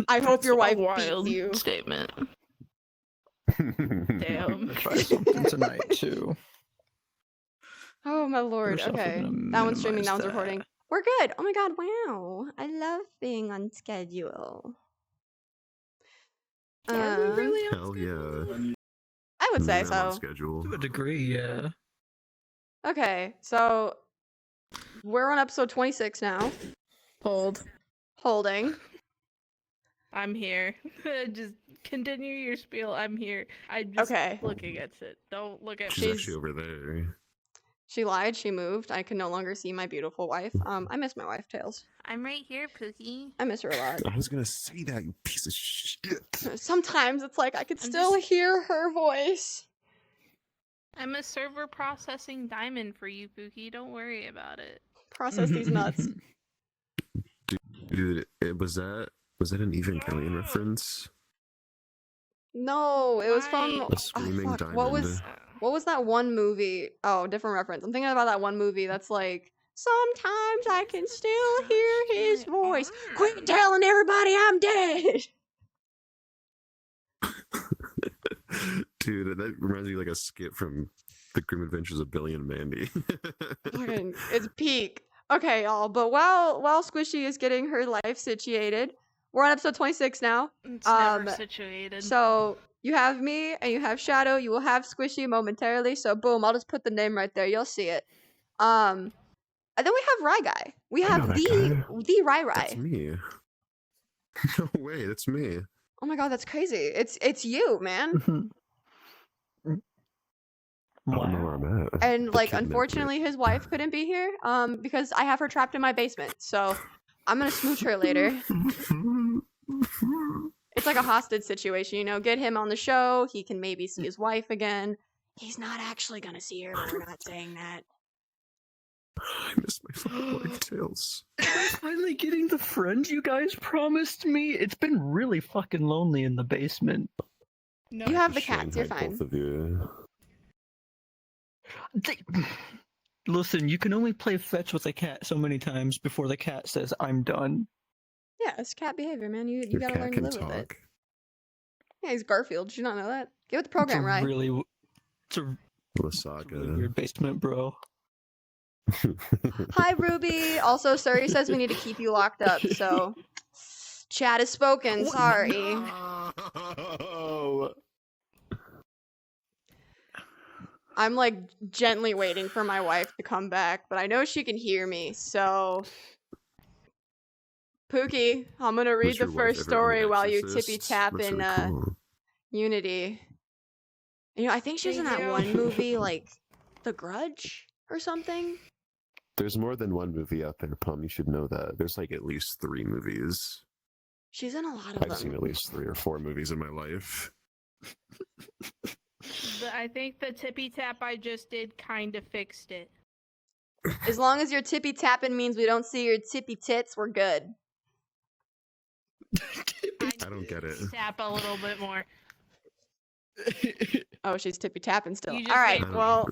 I hope your wife wild beats you. statement. Damn. Try something tonight too. Oh my lord. First off, we're Okay. gonna That one's streaming, that minimize one's recording. We're good. Oh my god, wow. I love being on schedule. Are we really on Hell schedule? yeah. I would say Man, I'm on so. schedule. To a degree, yeah. Okay, so we're on episode 26 now. Hold. Holding. I'm here. Just continue your spiel. I'm here. I'm just Okay. looking at it. Don't look at She's me. actually over there. She lied, she moved. I can no longer see my beautiful wife. I miss my wife, Tails. I'm right here, Pookie. I miss her a lot. I was gonna say that, you piece of shit. Sometimes it's like I could I'm still just- hear her voice. I'm a server processing diamond for you, Pookie. Don't worry about it. Process these nuts. Dude, was that an Evangelion reference? No, it was from Why? A screaming fuck, diamond. what was that one movie? Oh, different reference. I'm thinking about that one movie that's like, sometimes I can still hear his voice. Quit telling everybody I'm dead. Dude, that reminds me of like a skit from The Grim Adventures of Billy and Mandy. Fucking, it's peak. Okay, y'all. But while Squishy is getting her life situated, we're on episode 26 now. It's never situated. So you have me and you have Shadow. You will have Squishy momentarily. So boom, I'll just put the name right there. You'll see it. And then we have Rai Guy. We I have know that the Rai That's Rai. me. No way, that's me. Oh my god, that's crazy. It's you, man. I don't know where I'm at. And They like, kidnapped me. unfortunately, his wife couldn't be here. Because I have her trapped in my basement. So I'm gonna smooch her later. It's like a hostage situation, you know. Get him on the show. He can maybe see his wife again. He's not actually gonna see her, but we're not saying that. I miss my fucking wife, Tails. Am I finally getting the friend you guys promised me? It's been really fucking lonely in the basement. No. You have the Shane cats. You're had fine. both of you. Listen, you can only play fetch with a cat so many times before the cat says, I'm done. Yeah, it's cat behavior, man. You Your gotta cat learn to can live with it. talk. Yeah, he's Garfield. Did you not know that? Get with the program, right? It's a The really saga. weird basement, bro. Hi, Ruby. Also, Surrey says we need to keep you locked up, so chat is spoken. Sorry. No! I'm like gently waiting for my wife to come back, but I know she can hear me, so Pookie, I'm gonna read Was the your wife first ever on story The while you Exorcist? tippy tap That's in really cool. Unity. You know, I think she was in that Thank you. one movie, like The Grudge or something. There's more than one movie out there, Pum. You should know that. There's like at least 3 movies. She's in a lot of I've seen them. at least 3 or 4 movies in my life. I think the tippy tap I just did kind of fixed it. As long as your tippy tapping means we don't see your tippy tits, we're good. I don't get it. Tap a little bit more. Oh, she's tippy tapping still. You All just right, made- well,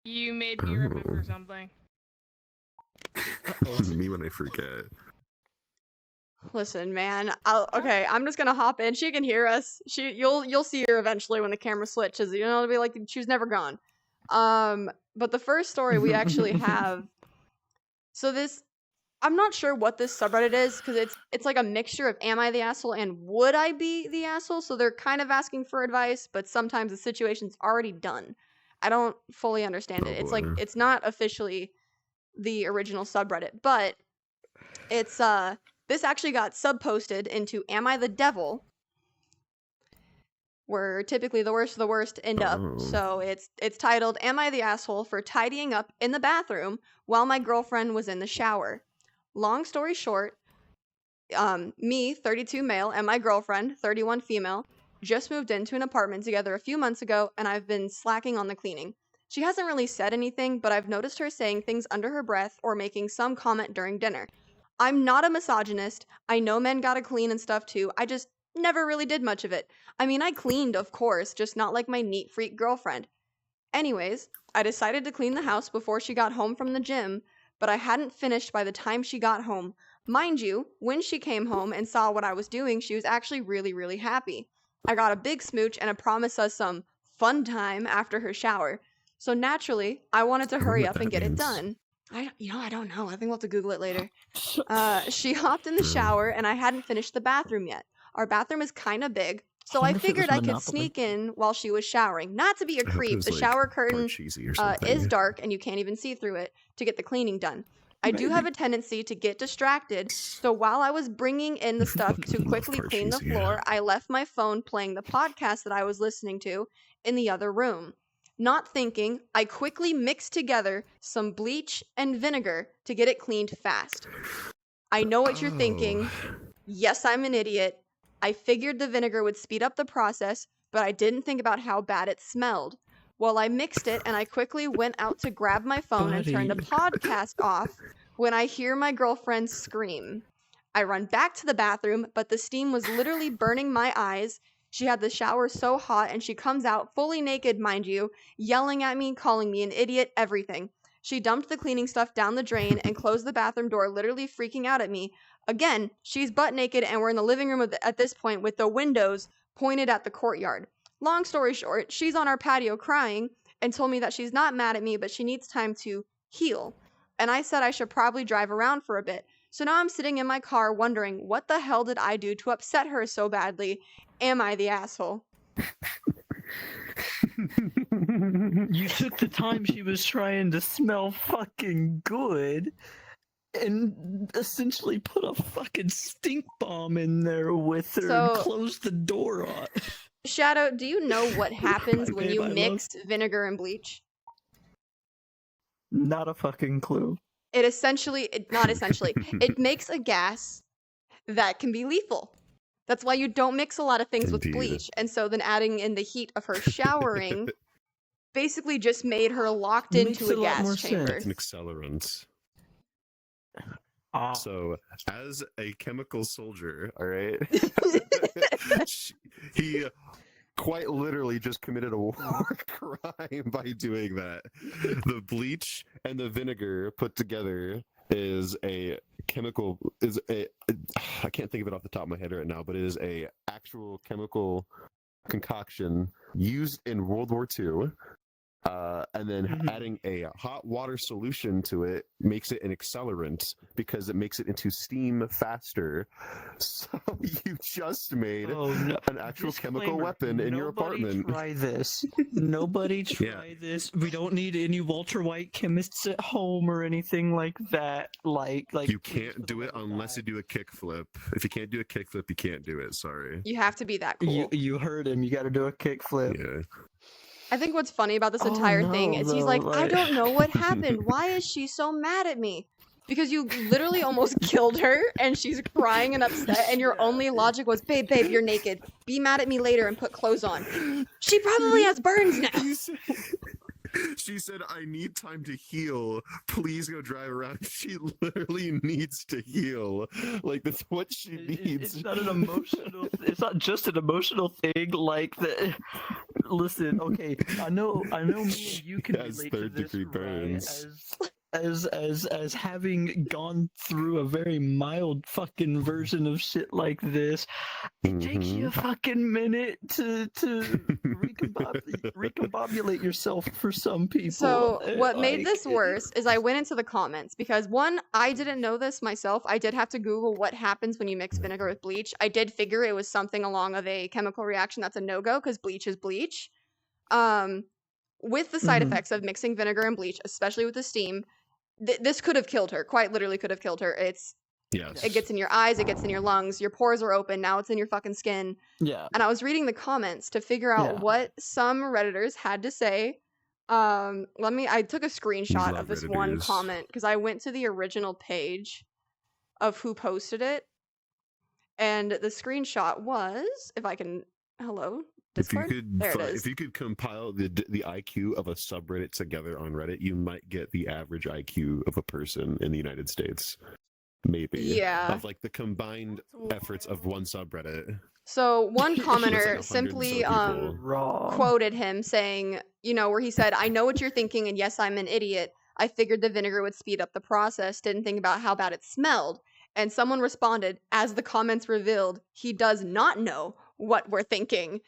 You made me remember something. Me when I forget. listen, man. Okay, I'm just gonna hop in. She can hear us. You'll see her eventually when the camera switches. You know, it'll be like she's never gone. But the first story we actually have. So this, I'm not sure what this subreddit is because it's like a mixture of am I the asshole and would I be the asshole? So they're kind of asking for advice, but sometimes the situation's already done. I don't fully understand it. Oh, It's like boy. it's not officially the original subreddit, but it's this actually got subposted into Am I the Devil? Where typically the worst of the worst end up. Oh. So it's titled Am I the Asshole for Tidying Up in the Bathroom While My Girlfriend Was in the Shower? Long story short, me, 32 male, and my girlfriend, 31 female, just moved into an apartment together a few months ago, and I've been slacking on the cleaning. She hasn't really said anything, but I've noticed her saying things under her breath or making some comment during dinner. I'm not a misogynist. I know men gotta clean and stuff too. I just never really did much of it. I mean, I cleaned, of course, just not like my neat freak girlfriend. Anyways, I decided to clean the house before she got home from the gym, but I hadn't finished by the time she got home. Mind you, when she came home and saw what I was doing, she was actually really, really happy. I got a big smooch and a promise us some fun time after her shower. So naturally, I wanted to I wonder hurry what up and that get it means. done. I don't know. I think we'll have to Google it later. She hopped in the shower and I hadn't finished the bathroom yet. Our bathroom is kind of big, so I wonder if it was figured I could Monopoly. sneak in while she was showering. Not to be a I hope it creep, was, the like, shower curtain cheesy or is something. dark and you can't even see through it to get the cleaning done. I do have a tendency to get distracted, so while I was bringing in the stuff to Love quickly clean the Parcheesi, yeah. floor, I left my phone playing the podcast that I was listening to in the other room. Not thinking, I quickly mixed together some bleach and vinegar to get it cleaned fast. I know what you're thinking. Yes, I'm an idiot. I figured the vinegar would speed up the process, but I didn't think about how bad it smelled. Well, I mixed it and I quickly went out to grab my phone and turn the Buddy. podcast off when I hear my girlfriend scream. I run back to the bathroom, but the steam was literally burning my eyes. She had the shower so hot and she comes out fully naked, mind you, yelling at me, calling me an idiot, everything. She dumped the cleaning stuff down the drain and closed the bathroom door, literally freaking out at me. Again, she's butt naked and we're in the living room at this point with the windows pointed at the courtyard. Long story short, she's on our patio crying and told me that she's not mad at me, but she needs time to heal. And I said I should probably drive around for a bit. So now I'm sitting in my car wondering, what the hell did I do to upset her so badly? Am I the asshole? You took the time she was trying to smell fucking good and essentially put a fucking stink bomb in there with her and So- closed the door on. Shadow, do you know what happens Hi, when babe, you I love- mix vinegar and bleach? Not a fucking clue. It it makes a gas that can be lethal. That's why you don't mix a lot of things with Indeed. bleach. And so then adding in the heat of her showering basically just made her locked Makes into a a lot more gas chamber. It's an accelerant. Ah, So, as a chemical soldier, all right, he quite literally just committed a war crime by doing that. The bleach and the vinegar put together is a chemical. I can't think of it off the top of my head right now, but it is a actual chemical concoction used in World War II. And then Mhm. adding a hot water solution to it makes it an accelerant because it makes it into steam faster. So you just made oh, no. an actual chemical Disclaimer, weapon in your nobody apartment. Try this. Nobody try Yeah. this. We don't need any Walter White chemists at home or anything like that. Like You please, can't for the do it love of unless you God. do a kickflip. If you can't do a kickflip, you can't do it. Sorry. You have to be that cool. You heard him. You got to do a kickflip. Yeah. I think what's funny about this Oh, entire thing no, is he's though, like, I like- don't know what happened. Why is she so mad at me? Because you literally almost killed her and she's crying and upset and your only logic was, babe, you're naked. Be mad at me later and put clothes on. She probably has burns now. She said, I need time to heal. Please go drive around. She literally needs to heal. Like, that's what she needs. It's not an emotional. It's not just an emotional thing. Like the. Listen, okay. I know. Me and you can Has relate to this, third-degree right? burns. As having gone through a very mild fucking version of shit like this, it takes you a fucking minute to recombobulate yourself for some people. So what made Like, this worse is I went into the comments because one, I didn't know this myself. I did have to Google what happens when you mix vinegar with bleach. I did figure it was something along of a chemical reaction that's a no-go because bleach is bleach. With the side Mhm. effects of mixing vinegar and bleach, especially with the steam, this could have killed her. Quite literally could have killed her. Yes. It gets in your eyes, it gets in your lungs, your pores are open, now it's in your fucking skin. Yeah. And I was reading the comments to figure out Yeah. what some Redditors had to say. I took a screenshot love of this one Redditors. comment because I went to the original page of who posted it. And the screenshot was, if I can, hello, Discord? If you could compile the IQ of a subreddit together on Reddit, you might get the average IQ of a person in the United States. Maybe. Yeah. Of like the combined efforts of one subreddit. So one That's like commenter 100 simply some people. Wrong. quoted him saying, where he said, I know what you're thinking, and yes, I'm an idiot. I figured the vinegar would speed up the process, didn't think about how bad it smelled. And someone responded, as the comments revealed, he does not know what we're thinking.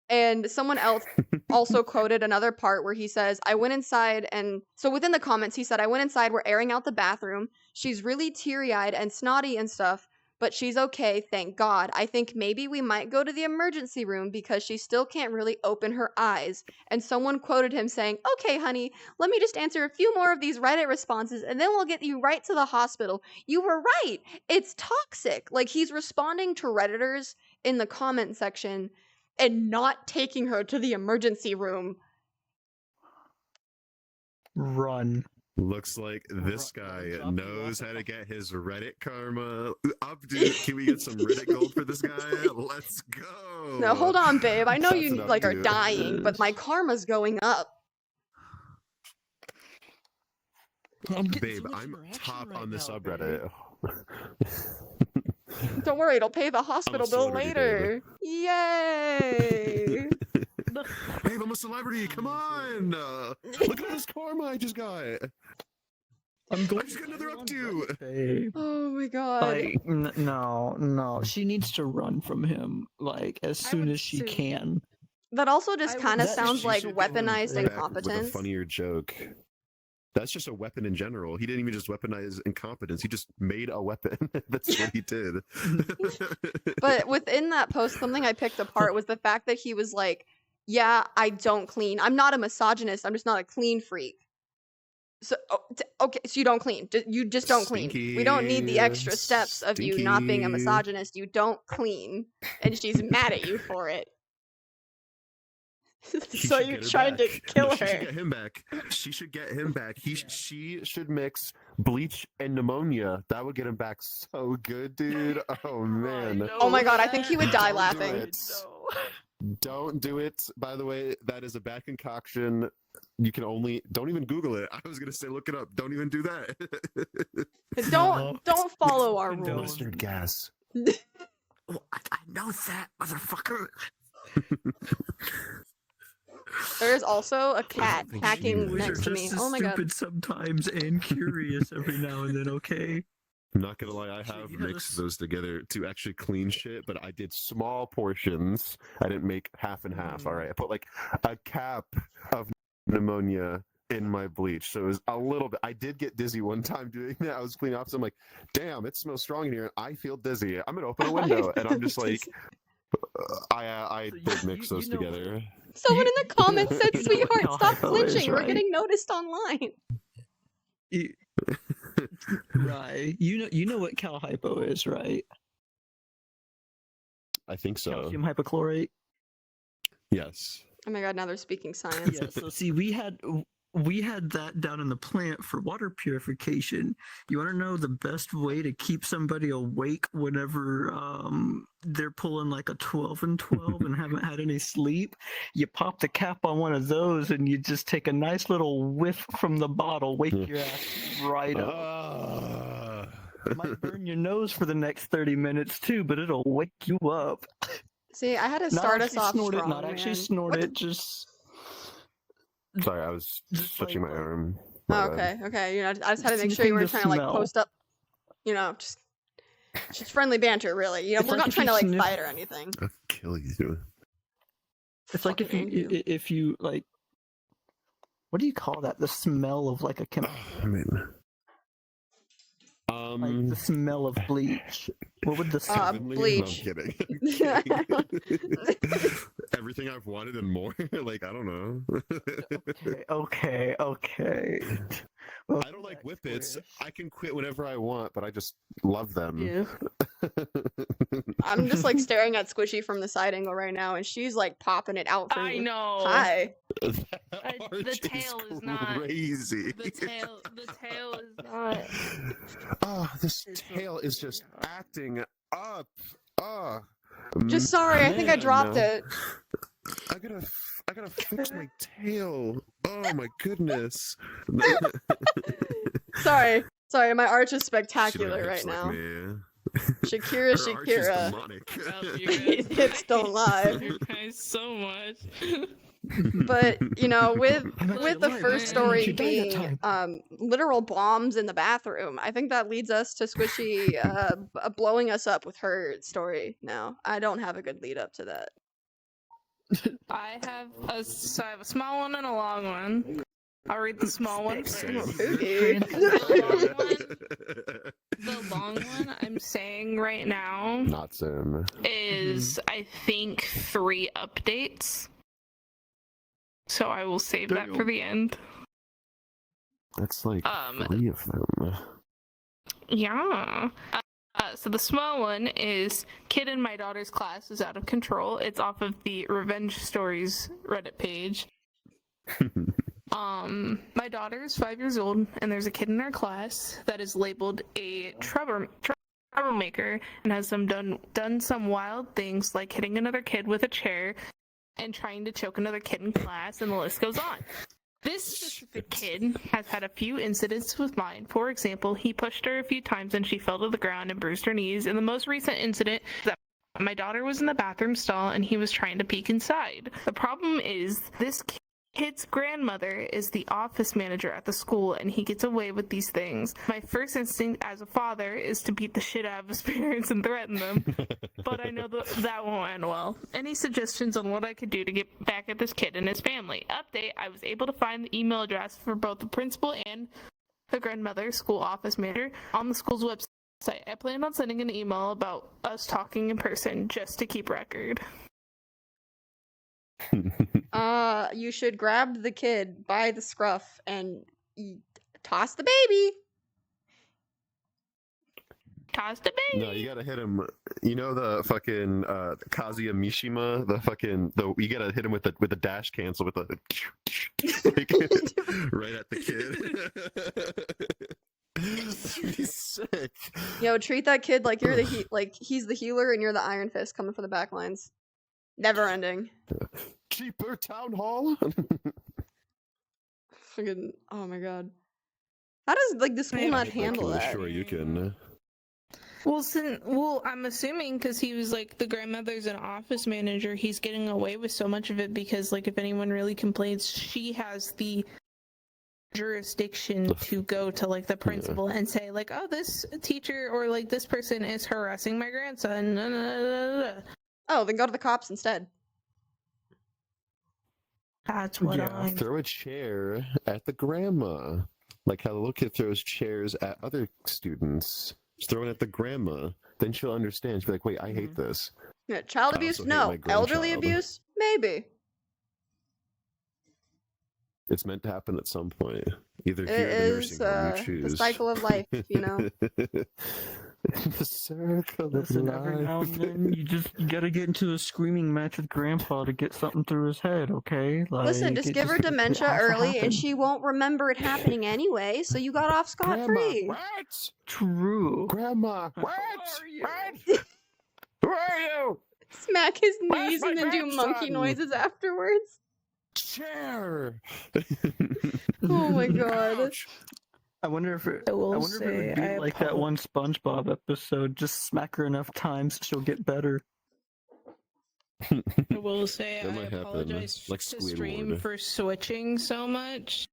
And someone else also quoted another part where he says, I went inside and... So within the comments, he said, I went inside, we're airing out the bathroom. She's really teary-eyed and snotty and stuff, but she's okay, thank God. I think maybe we might go to the emergency room because she still can't really open her eyes. And someone quoted him saying, okay, honey, let me just answer a few more of these Reddit responses and then we'll get you right to the hospital. You were right. It's toxic. Like, he's responding to Redditors in the comment section and not taking her to the emergency room. Run. Looks like this guy knows how to get his Reddit karma up, dude. Can we get some Reddit gold for this guy? Let's go. No, hold on, babe. I know That's you enough, like are dude. dying, but my karma's going up. Babe, I'm top on the subreddit. Don't worry, it'll pay the hospital bill celebrity, later. Yay! Babe, I'm a celebrity. Come on. Look at all this karma I just got. I'm going I just got another up to. Babe. Oh my god. Like, no. She needs to run from him, like, as soon would as she too. can. That also just I kind of would- sounds She like should get one weaponized back incompetence. With a funnier joke. That's just a weapon in general. He didn't even just weaponize incompetence. He just made a weapon. That's what he did. But within that post, something I picked apart was the fact that he was like, yeah, I don't clean. I'm not a misogynist. I'm just not a clean freak. So, okay, so you don't clean. You just don't clean. We don't need the extra steps of you not being a Stinky. misogynist. You don't clean. And she's mad at you for it. He So should you get her tried to back. kill No, She should her. get him back. She should get him back. She should mix bleach and pneumonia. That would get him back so good, dude. Oh man. Oh my god, I think he would die Don't do laughing. it. Don't do it. By the way, that is a bad concoction. You can only don't even Google it. I was gonna say look it up. Don't even do that. Don't follow our No. rules. Mustard gas. Oh, I know that, motherfucker. There is also a cat think hacking she next to me. Just as Oh my god. stupid sometimes and curious every now and then, okay? I'm not gonna lie, I have Yeah, mixed that's- those together to actually clean shit, but I did small portions. I didn't make half and half. All right, I put like a cap of pneumonia in my bleach, so it was a little bit. I did get dizzy one time doing that. I was cleaning off, so I'm like, "Damn, it smells strong in here." I feel dizzy. I'm gonna open a window, and I'm just like, I So did mix those you know what? together. Someone in the comments said, you know what "Sweetheart, Cal stop Hypo is, flinching. We're right? getting noticed online." You- right. You know what cal hypo is, right? I think so. Calcium hypochlorite. Yes. Oh my god, now they're speaking science. Yeah, so see, we had that down in the plant for water purification. You want to know the best way to keep somebody awake whenever they're pulling like a 12 and 12 and haven't had any sleep? You pop the cap on one of those and you just take a nice little whiff from the bottle, wake your ass right up. It might burn your nose for the next 30 minutes too, but it'll wake you up. See, I had to Not start us actually off snort strong, it, not actually man. snort What it, just Sorry, I was Just touching like- my arm. Oh, My bad. okay. You know, I just had to make sure you Sniffing were the trying to like smell. post up. You know, just friendly banter, really. You know, It's we're like not if trying you to like sniff- fight or anything. I'll kill you. It's like if Fucking you hate if you like, what do you call that? The smell of like a chemical, I mean, like the smell of bleach. What would the smell? heavenly? bleach. No, I'm kidding. I'm kidding. Everything I've wanted and more. Like I don't know. Okay. Well, I don't like that's whippets. weird. I can quit whenever I want, but I just love them. Yeah. I'm just like staring at Squishy from the side angle right now, and she's like popping it out for I me. know. Hi. That The arch tail is not- crazy. The tail is not. Oh, this It's tail is just acting up. Oh, Just sorry, I think I man. dropped it. I gotta fix my tail. Oh my goodness. Sorry, my arch is She spectacular don't right hips like now. me. Shakira, Her arch is Shakira. demonic. Oh, you guys- Hips don't lie. You guys so much. But you know, with I'm actually with the alive. first Damn it, story you died that being time. literal bombs in the bathroom, I think that leads us to Squishy blowing us up with her story. Now, I don't have a good lead up to that. I have a small one and a long one. I'll read the small one first. Okay. The long one I'm saying right now Not Sim. is, I think, 3 updates. So I will save that for the end. That's like Um, 3 of them. Yeah. So the small one is kid in my daughter's class is out of control. It's off of the Revenge Stories Reddit page. My daughter is 5 years old, and there's a kid in our class that is labeled a troublemaker and has done some wild things like hitting another kid with a chair and trying to choke another kid in class, and the list goes on. This specific kid has had a few incidents with mine. For example, he pushed her a few times and she fell to the ground and bruised her knees. And the most recent incident that my daughter was in the bathroom stall and he was trying to peek inside. The problem is this kid's grandmother is the office manager at the school and he gets away with these things. My first instinct as a father is to beat the shit out of his parents and threaten them, but I know that won't end well. Any suggestions on what I could do to get back at this kid and his family? Update, I was able to find the email address for both the principal and the grandmother, school office manager, on the school's website. I plan on sending an email about us talking in person just to keep record. You should grab the kid by the scruff and toss the baby. Toss the baby. No, you gotta hit him. You know the fucking Kazuya Mishima, you gotta hit him with the dash cancel with the like, right at the kid. That'd be sick. Yo, treat that kid like you're like he's the healer and you're the Iron Fist coming for the back lines. Never ending. Cheaper town hall. Fucking, oh my god. How does like the school not handle that? Sure, you can. Well, I'm assuming because he was like the grandmother's an office manager, he's getting away with so much of it because like if anyone really complains, she has the jurisdiction to go to like the principal and say like, oh, this teacher or like this person is harassing my grandson. Oh, then go to the cops instead. That's what I'm... Throw a chair at the grandma. Like how the little kid throws chairs at other students. Just throw it at the grandma. Then she'll understand. She'll be like, wait, I hate this. Yeah, child I abuse? also hate No. my Elderly grandchild. abuse? Maybe. It's meant to happen at some point. Either It here or the is nursing home. You choose. the cycle of life, you know? The circle of Listen, every now and life. then you gotta get into a screaming match with Grandpa to get something through his head, okay? Like, Listen, just it give her it dementia has to early and happen. she won't remember it happening anyway, so you got off scot-free. Grandma, what? True. Grandma, How what? are you? What? Who are you? Smack his Where's knees my and then do monkey grandson? noises afterwards. Chair. Oh my god. Couch. I wonder if it I will would say, be I like that one SpongeBob episode. Just smack her enough times, she'll get better. I will say That I might happen, apologize like to stream Squidward. for switching so much.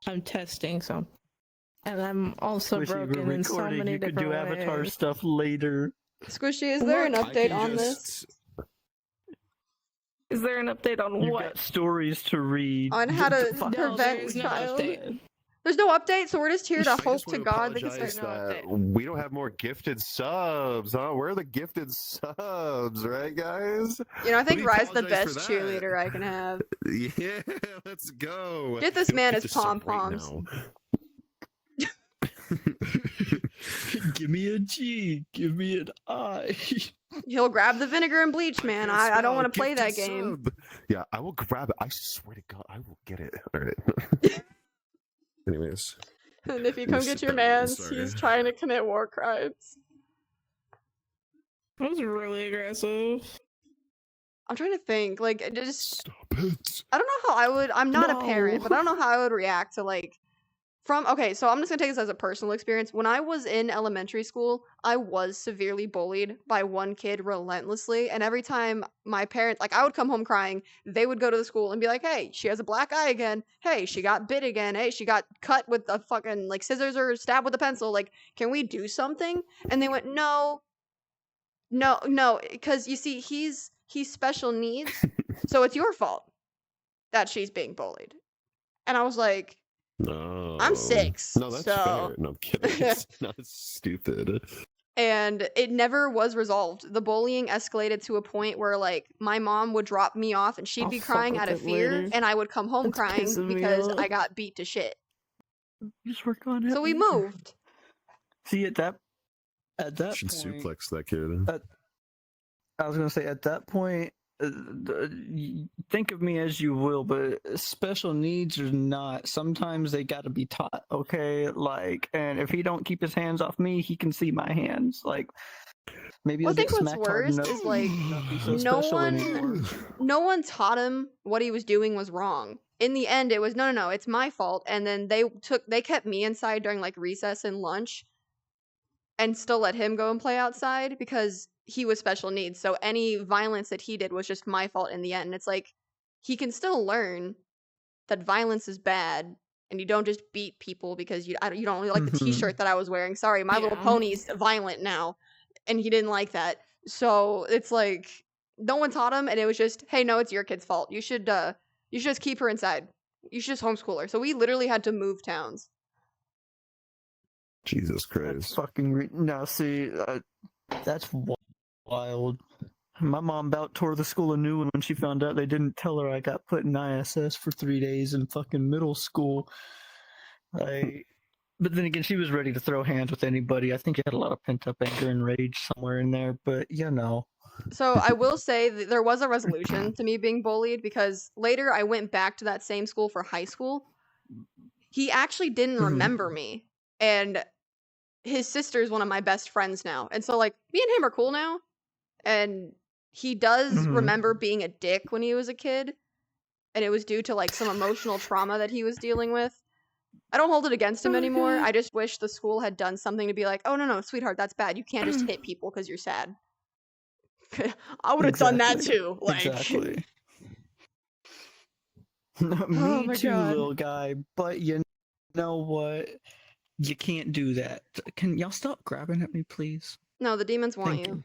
I'm testing some. And I'm also Wish you were broken in so recording. many You could different do Avatar ways. stuff later. Squishy, is there an I update can on this? just- Is there an update on You've what? got stories to read. On how to Fuck. No, prevent there is no child. update. There's no update, so we're just here to I hope just to wanna God they can apologize start. no that we don't have more gifted subs, huh? Where are the gifted subs, right, guys? You know, I think We Rye's the apologize best for that. cheerleader I can have. Yeah, let's go. Get this Get man the his sub right pom-poms. now. Give me a G. Give me an I. He'll grab the vinegar and bleach, man. can't I don't spell want to play that gifted game. sub. Yeah, I will grab it. I swear to God, I will get it. All right. Anyways, And if you come get your Sorry, mans, sorry. he's trying to commit war crimes. That was really aggressive. I'm trying to think. Like, it just stop it. I don't know how I would. I'm not a parent, No. but I don't know how I would react to like Okay, so I'm just gonna take this as a personal experience. When I was in elementary school, I was severely bullied by one kid relentlessly, and every time my parents, like, I would come home crying, they would go to the school and be like, "Hey, she has a black eye again. Hey, she got bit again. Hey, she got cut with the fucking like scissors or stabbed with a pencil. Like, can we do something?" And they went, "No, no, because you see, he's special needs, so it's your fault that she's being bullied." And I was like, No. I'm 6. No, that's so... fair. No, I'm kidding. It's not stupid. And it never was resolved. The bullying escalated to a point where, like, my mom would drop me off and she'd I'll be fuck crying with out of it fear, later. and I would come home That's crying pissing me because off. I got beat to shit. Just work on it. So we later. moved. See, at that Should point, suplex that kid. I was gonna say at that point, think of me as you will, but special needs or not, sometimes they gotta be taught. Okay, like, and if he don't keep his hands off me, he can see my hands. Like, maybe Well, I he'll get think what's smacked hard worst enough is, like, to not be so no special one- anymore. No one taught him what he was doing was wrong. In the end, it was, no, it's my fault. And then they kept me inside during, like, recess and lunch and still let him go and play outside because he was special needs. So any violence that he did was just my fault in the end. And it's like, he can still learn that violence is bad and you don't just beat people because you don't like the Mhm. t-shirt that I was wearing. Sorry, My Little Yeah. Pony's violent now. And he didn't like that. So it's like, no one taught him, and it was just, hey, no, it's your kid's fault. You should just keep her inside. You should just homeschool her. So we literally had to move towns. Jesus That's Christ. fucking no. See, that's wild. My mom about tore the school a new one when she found out they didn't tell her I got put in ISS for 3 days in fucking middle school. But then again, she was ready to throw hands with anybody. I think she had a lot of pent up anger and rage somewhere in there. But you know, So I will say that there was a resolution to me being bullied because later I went back to that same school for high school. He actually didn't Mhm. remember me, and his sister is one of my best friends now. And so, like, me and him are cool now, and he does Mhm. remember being a dick when he was a kid, and it was due to, like, some emotional trauma that he was dealing with. I don't hold it against him anymore. Okay. I just wish the school had done something to be like, oh, no, sweetheart, that's bad. You can't just hit people because you're sad. I would have done that Exactly. too. Like, Exactly. Oh Me my too, God. little guy. But you know what? You can't do that. Can y'all stop grabbing at me, please? no, the demons want Thank you.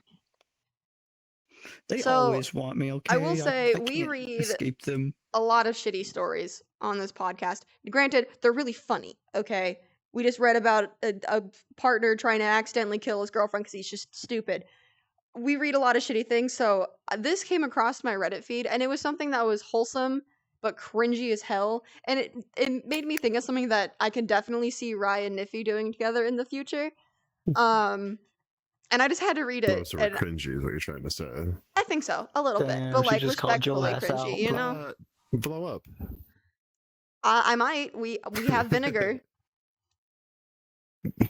you. They So, always want me. Okay, I will say, I we can't read escape them. a lot of shitty stories on this podcast. Granted, they're really funny, okay? We just read about a partner trying to accidentally kill his girlfriend because he's just stupid. We read a lot of shitty things, so this came across my Reddit feed, and it was something that was wholesome but cringy as hell, and it made me think of something that I can definitely see Ryan and Niffy doing together in the future. And I just had to read it. Sort of And cringy is what you're trying to say. I think so, a little bit, Damn, but she like just called your respectfully ass cringy, out. you know? Blow up. I might. We have vinegar.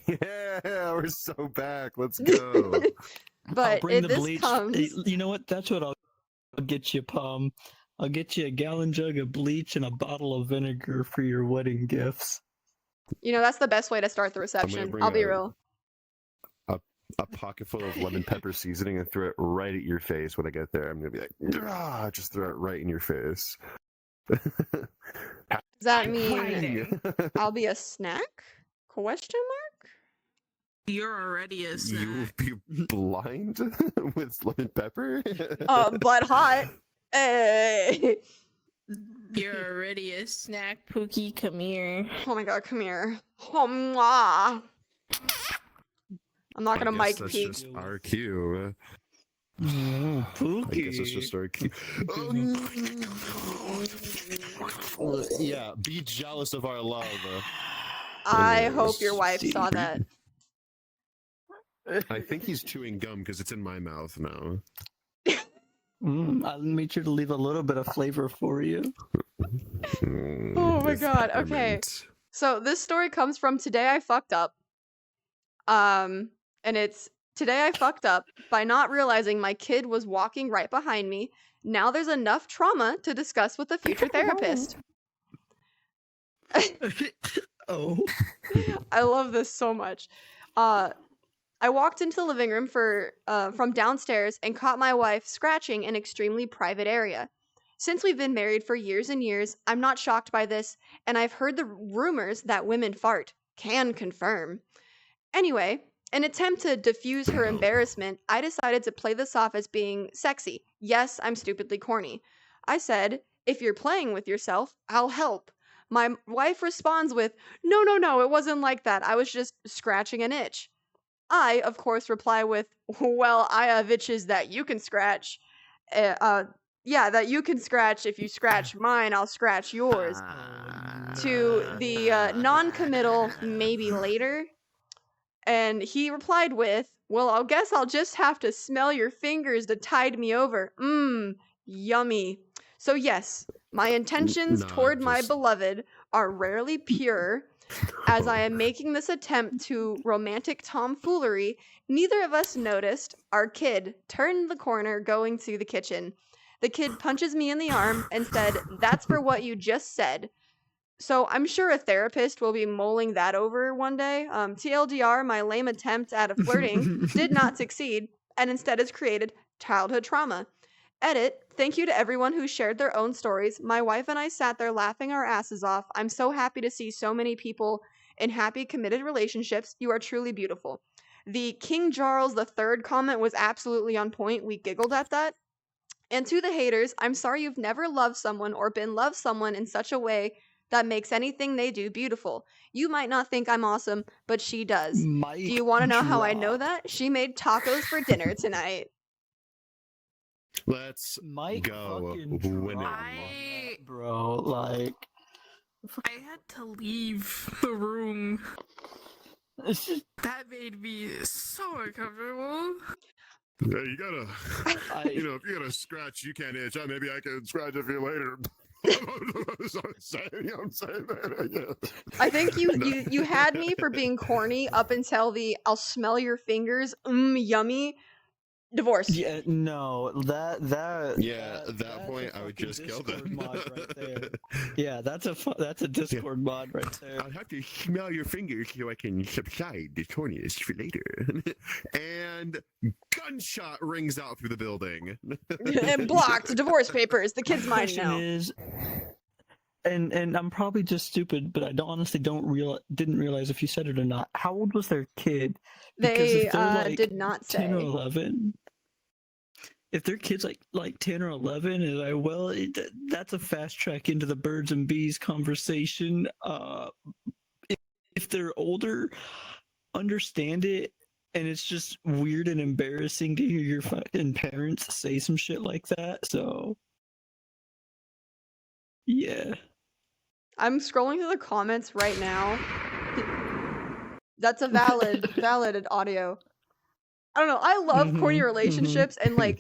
Yeah, we're so back. Let's go. I'll But bring if the this bleach. comes, You know what? That's what I'll get you, Palm. I'll get you a gallon jug of bleach and a bottle of vinegar for your wedding gifts. you know, that's the best way to start the reception. bring I'll be a- real. A pocket full of lemon pepper seasoning and throw it right at your face when I get there. I'm gonna be like, "Ah," just throw it right in your face. Does that mean Hiding. I'll be a snack? Question mark? You're already a You snack. be blind with lemon pepper? But hot. Hey. You're already a snack, Pookie. Come here. Oh my god, come here. Oh, mwah. I'm not gonna mic that's peek. just our cue. Pookie. I guess it's just our cue. Yeah, be jealous of our love. I hope your wife saw that. I think he's chewing gum because it's in my mouth now. I made sure to leave a little bit of flavor for you. Oh my With god, okay. peppermint. So this story comes from Today I Fucked Up. And it's Today I fucked up by not realizing my kid was walking right behind me. Now there's enough trauma to discuss with a future therapist. Oh. I love this so much. I walked into the living room from downstairs and caught my wife scratching an extremely private area. Since we've been married for years and years, I'm not shocked by this, and I've heard the rumors that women fart. Can confirm. Anyway, in an attempt to diffuse her embarrassment, I decided to play this off as being sexy. Yes, I'm stupidly corny. I said, if you're playing with yourself, I'll help. My wife responds with, no, it wasn't like that. I was just scratching an itch. I, of course, reply with, well, I have itches that you can scratch. Yeah, that you can scratch. If you scratch mine, I'll scratch yours. To the non-committal maybe later. And he replied with, well, I guess I'll just have to smell your fingers to tide me over. Yummy. So yes, my intentions toward my beloved are rarely pure. As I am making this attempt to romantic tomfoolery, neither of us noticed our kid turned the corner going to the kitchen. The kid punches me in the arm and said, that's for what you just said. So I'm sure a therapist will be mulling that over one day. TLDR, my lame attempt at flirting did not succeed and instead has created childhood trauma. Edit, thank you to everyone who shared their own stories. My wife and I sat there laughing our asses off. I'm so happy to see so many people in happy, committed relationships. You are truly beautiful. The King Charles III comment was absolutely on point. We giggled at that. And to the haters, I'm sorry you've never loved someone or been loved someone in such a way that makes anything they do beautiful. You might not think I'm awesome, but she does. Do you want to know how I know that? She made tacos for dinner tonight. Let's go, women. Bro, like, I had to leave the room. it's just, That made me so uncomfortable. Yeah, you gotta, if you gotta scratch, you can't itch. Maybe I can scratch it for you later. I think you had me for being corny up until the I'll smell your fingers, yummy. Divorce. Yeah, no, that point I would just kill them. Mod right there. Yeah, that's a Discord mod right there. I'll have to smell your fingers so I can subside the corniness for later. And gunshot rings out through the building. And blocked. Divorce papers. The kid's mine now. Is, and I'm probably just stupid, but I honestly didn't realize if you said it or not. How old was their kid? They did not say. 10 or 11. If their kid's like 10 or 11, that's a fast track into the birds and bees conversation. If they're older, understand it, and it's just weird and embarrassing to hear your fucking parents say some shit like that. So, yeah. I'm scrolling through the comments right now. That's a valid audio. I don't know. I love corny relationships and like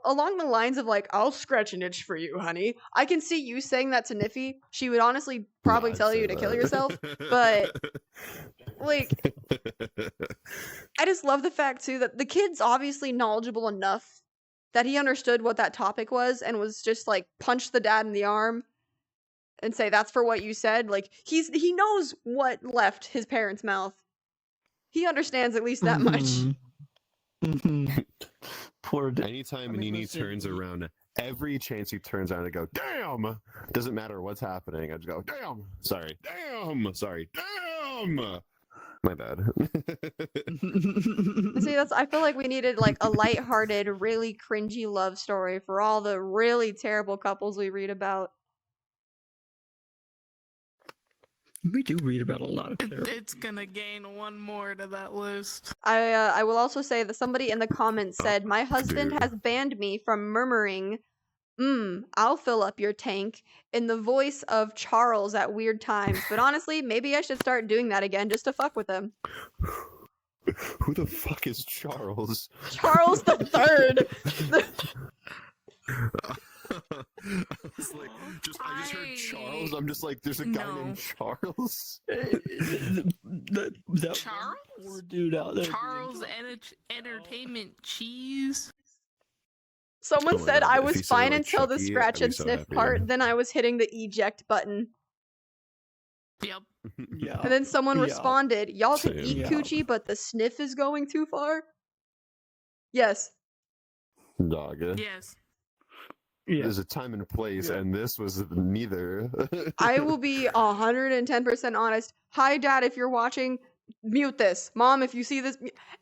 along the lines of like, I'll scratch an itch for you, honey. I can see you saying that to Niffy. She would honestly probably tell you to kill yourself, but like, I just love the fact too that the kid's obviously knowledgeable enough that he understood what that topic was and was just like punch the dad in the arm and say that's for what you said. Like he knows what left his parents' mouth. He understands at least that much. Poor dad. Anytime Nini turns around, every chance he turns around, I go, damn! Doesn't matter what's happening. I just go, damn! Sorry. Damn! Sorry. Damn! My bad. See, I feel like we needed like a lighthearted, really cringy love story for all the really terrible couples we read about. We do read about a lot of terrible. It's gonna gain one more to that list. I will also say that somebody in the comments said, my husband has banned me from murmuring, I'll fill up your tank, in the voice of Charles at weird times. But honestly, maybe I should start doing that again just to fuck with him. Who the fuck is Charles? Charles the Third. I just heard Charles. I'm just like, there's a guy named Charles. that Charles? Poor dude out there. Charles Entertainment Cheese. Someone said I was fine like until the Chucky, scratch I'd and be so sniff happy. part, then I was hitting the eject button. Yep. Yeah. And then someone Yeah. responded, y'all can Same. eat Yeah. coochie, but the sniff is going too far? Yes. Dog. Yes. Yeah. There's a time and place, Yeah. and this was neither. I will be 110% honest. Hi, Dad, if you're watching, mute this. Mom, if you see this,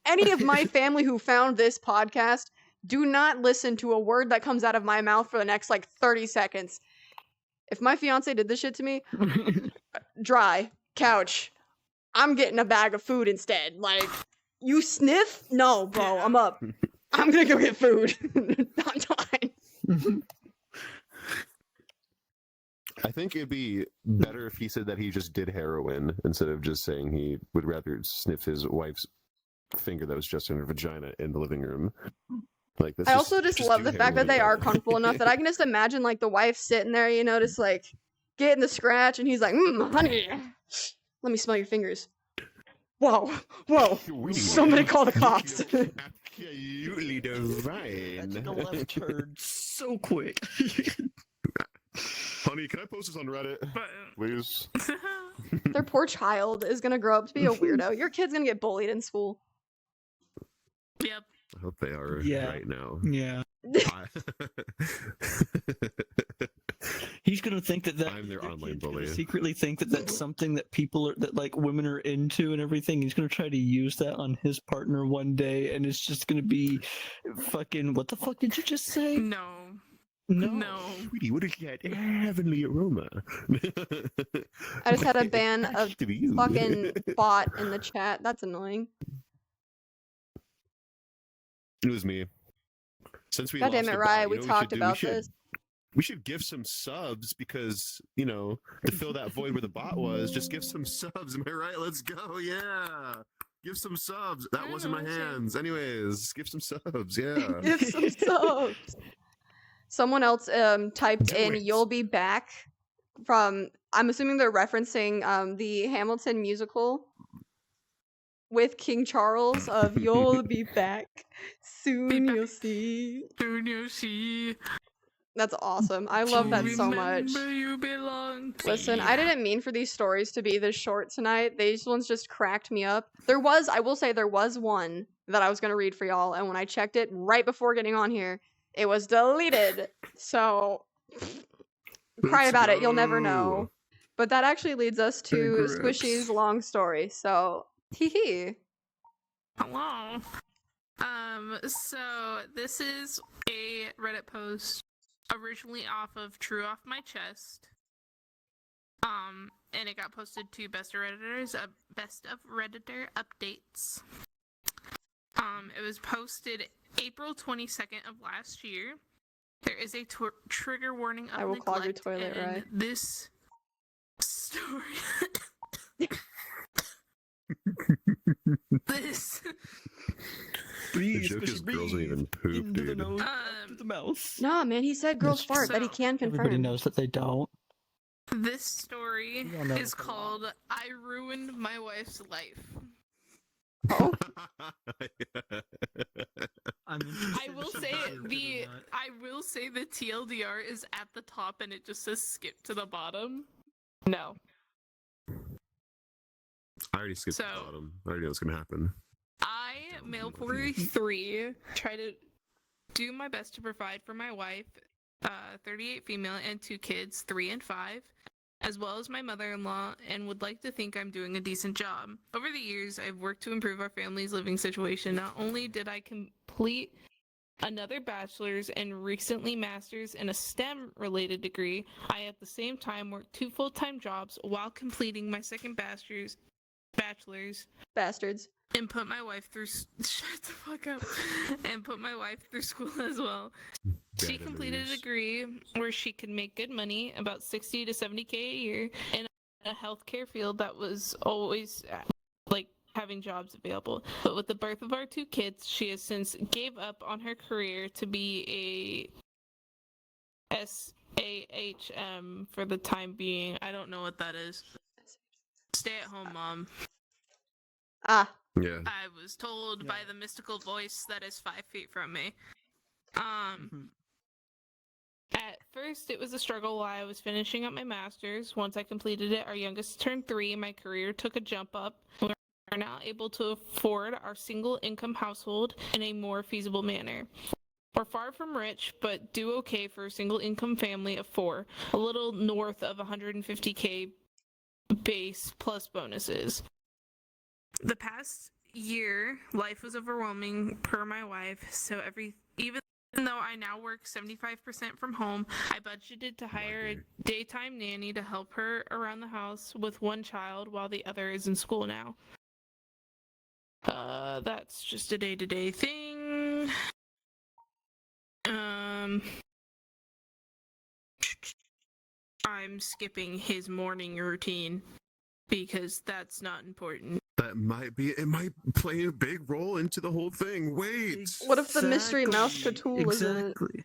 any of my family who found this podcast, do not listen to a word that comes out of my mouth for the next like 30 seconds. If my fiance did this shit to me, dry, couch, I'm getting a bag of food instead. Like, you sniff? No, bro, Yeah. I'm up. I'm gonna go get food. I'm fine. I think it'd be better if he said that he just did heroin instead of just saying he would rather sniff his wife's finger that was just in her vagina in the living room. Like, I also just love do the fact that heroin, they are dog. comfortable enough that I can just imagine like the wife sitting there, you know, just like getting the scratch, and he's like, honey, let me smell your fingers. Whoa, whoa, somebody call the cops. Absolutely divine. That took a left turn so quick. Honey, can I post this on Reddit, But please? Their poor child is gonna grow up to be a weirdo. Your kid's gonna get bullied in school. yep. I hope they are Yeah. right now. Yeah. He's gonna think that I'm their your online kid's gonna bully. secretly think that that's something that people are that like women are into and everything. He's gonna try to use that on his partner one day, and it's just gonna be fucking. What the fuck did you just say? No. No. No. Sweetie, what is that heavenly aroma? I just had a It ban has of to be you. fucking bot in the chat. That's annoying. It was me. Since we God damn lost it, the Rye, bot, we you know what talked should do? about we should, this. We should give some subs because, you know, to fill that void where the bot was, just give some subs. Am I right? Let's go. Yeah. Give some subs. That I wasn't my know, same. hands. Anyways, give some subs. Yeah. Give some subs. Someone else typed Do in it. "You'll be back" from. I'm assuming they're referencing the Hamilton musical with King Charles of "You'll be back soon, back. you'll see." Soon you see. That's awesome. I love that so much. Remember you belong to Listen, me. I didn't mean for these stories to be this short tonight. These ones just cracked me up. I will say, there was one that I was going to read for y'all, and when I checked it right before getting on here, it was deleted. So, cry Let's about it. You'll never go. know. But that actually leads us to Congrats. Squishy's long story. So, hee hee. Hello. So this is a Reddit post originally off of True Off My Chest. And it got posted to Best of Redditor updates. It was posted April 22nd of last year. There is a trigger warning of I will clog your neglect toilet, in right? this story. This The Breathe, joke is Squishy, girls don't even poop, into the dude. nose, to the mouth. No, man, he said girls Yes, fart. That he so can Everybody confirm. knows that they don't. This story We all know is it's a lie. called "I Ruined My Wife's Life." Oh, I'm I will say the TLDR is at the top and it just says skip to the bottom. No. I already skipped the So- bottom. I already know what's gonna happen. I, male 43, try to do my best to provide for my wife, 38 female, and 2 kids, 3 and 5, as well as my mother-in-law, and would like to think I'm doing a decent job. Over the years, I've worked to improve our family's living situation. Not only did I complete another bachelor's and recently master's in a STEM-related degree, I at the same time worked 2 full-time jobs while completing my second bachelor's bastards. and put my wife through shut the fuck up and put my wife through school as well. She Bad completed a memories. degree where she could make good money, about 60 to 70K a year, in a healthcare field that was always like having jobs available. But with the birth of our 2 kids, she has since gave up on her career to be a SAHM for the time being. I don't know what that is. Stay at home mom. Ah, Yeah. I was told by Yeah. the mystical voice that is 5 feet from me. Mhm. At first, it was a struggle while I was finishing up my master's. Once I completed it, our youngest turned 3, and my career took a jump up. We are now able to afford our single income household in a more feasible manner. We're far from rich, but do okay for a single income family of 4, a little north of 150K base plus bonuses. The past year, life was overwhelming per my wife, so even though I now work 75% from home, I budgeted to hire a daytime nanny to help her around the house with one child while the other is in school now. That's just a day-to-day thing. I'm skipping his morning routine because that's not important. That it might play a big role into the whole thing. Wait. What if the mystery mouse Cthulhu was in it? Exactly.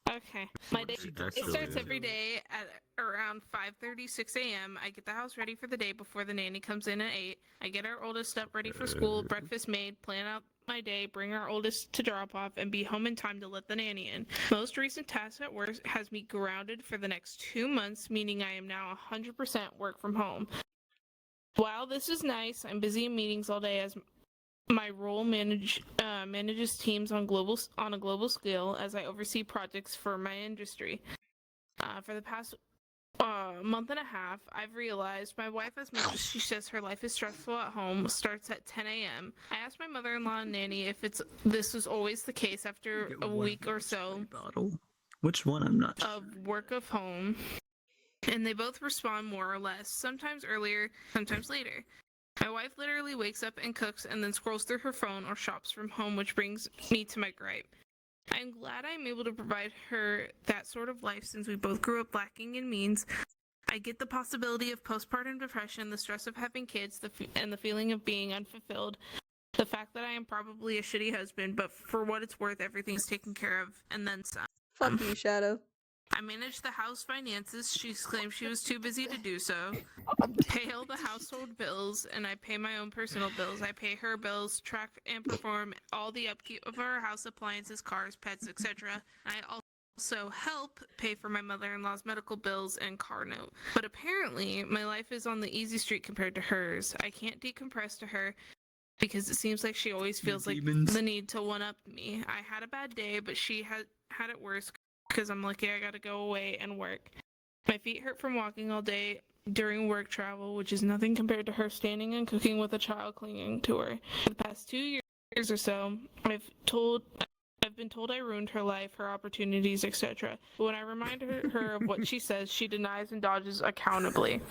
Okay. My day Actually, it starts every day at around 5:30, 6 a.m. I get the house ready for the day before the nanny comes in at 8. I get our oldest up ready for school, breakfast made, plan out my day, bring our oldest to drop off, and be home in time to let the nanny in. Most recent task at work has me grounded for the next 2 months, meaning I am now 100% work from home. While this is nice, I'm busy in meetings all day as my role manages teams on a global scale as I oversee projects for my industry. For the past month and a half, I've realized my wife, as much as she says her life is stressful at home, starts at 10 a.m. I asked my mother-in-law and nanny if this was always the case after a week or so Which one? I'm not sure. of work of home, and they both respond more or less, sometimes earlier, sometimes later. My wife literally wakes up and cooks and then scrolls through her phone or shops from home, which brings me to my gripe. I'm glad I'm able to provide her that sort of life since we both grew up lacking in means. I get the possibility of postpartum depression, the stress of having kids, and the feeling of being unfulfilled. The fact that I am probably a shitty husband, but for what it's worth, everything's taken care of, and then some. Fuck you, Shadow. I manage the house finances. She claimed she was too busy to do so. Pay all the household bills, and I pay my own personal bills. I pay her bills, track and perform all the upkeep of our house appliances, cars, pets, etc. I also help pay for my mother-in-law's medical bills and car note. But apparently, my life is on the easy street compared to hers. I can't decompress to her because it seems like she always feels like the need to one-up me. I had a bad day, but she had it worse because I'm lucky I got to go away and work. My feet hurt from walking all day during work travel, which is nothing compared to her standing and cooking with a child clinging to her. For the past 2 years or so, I've been told I ruined her life, her opportunities, etc. But when I remind her of what she says, she denies and dodges accountably.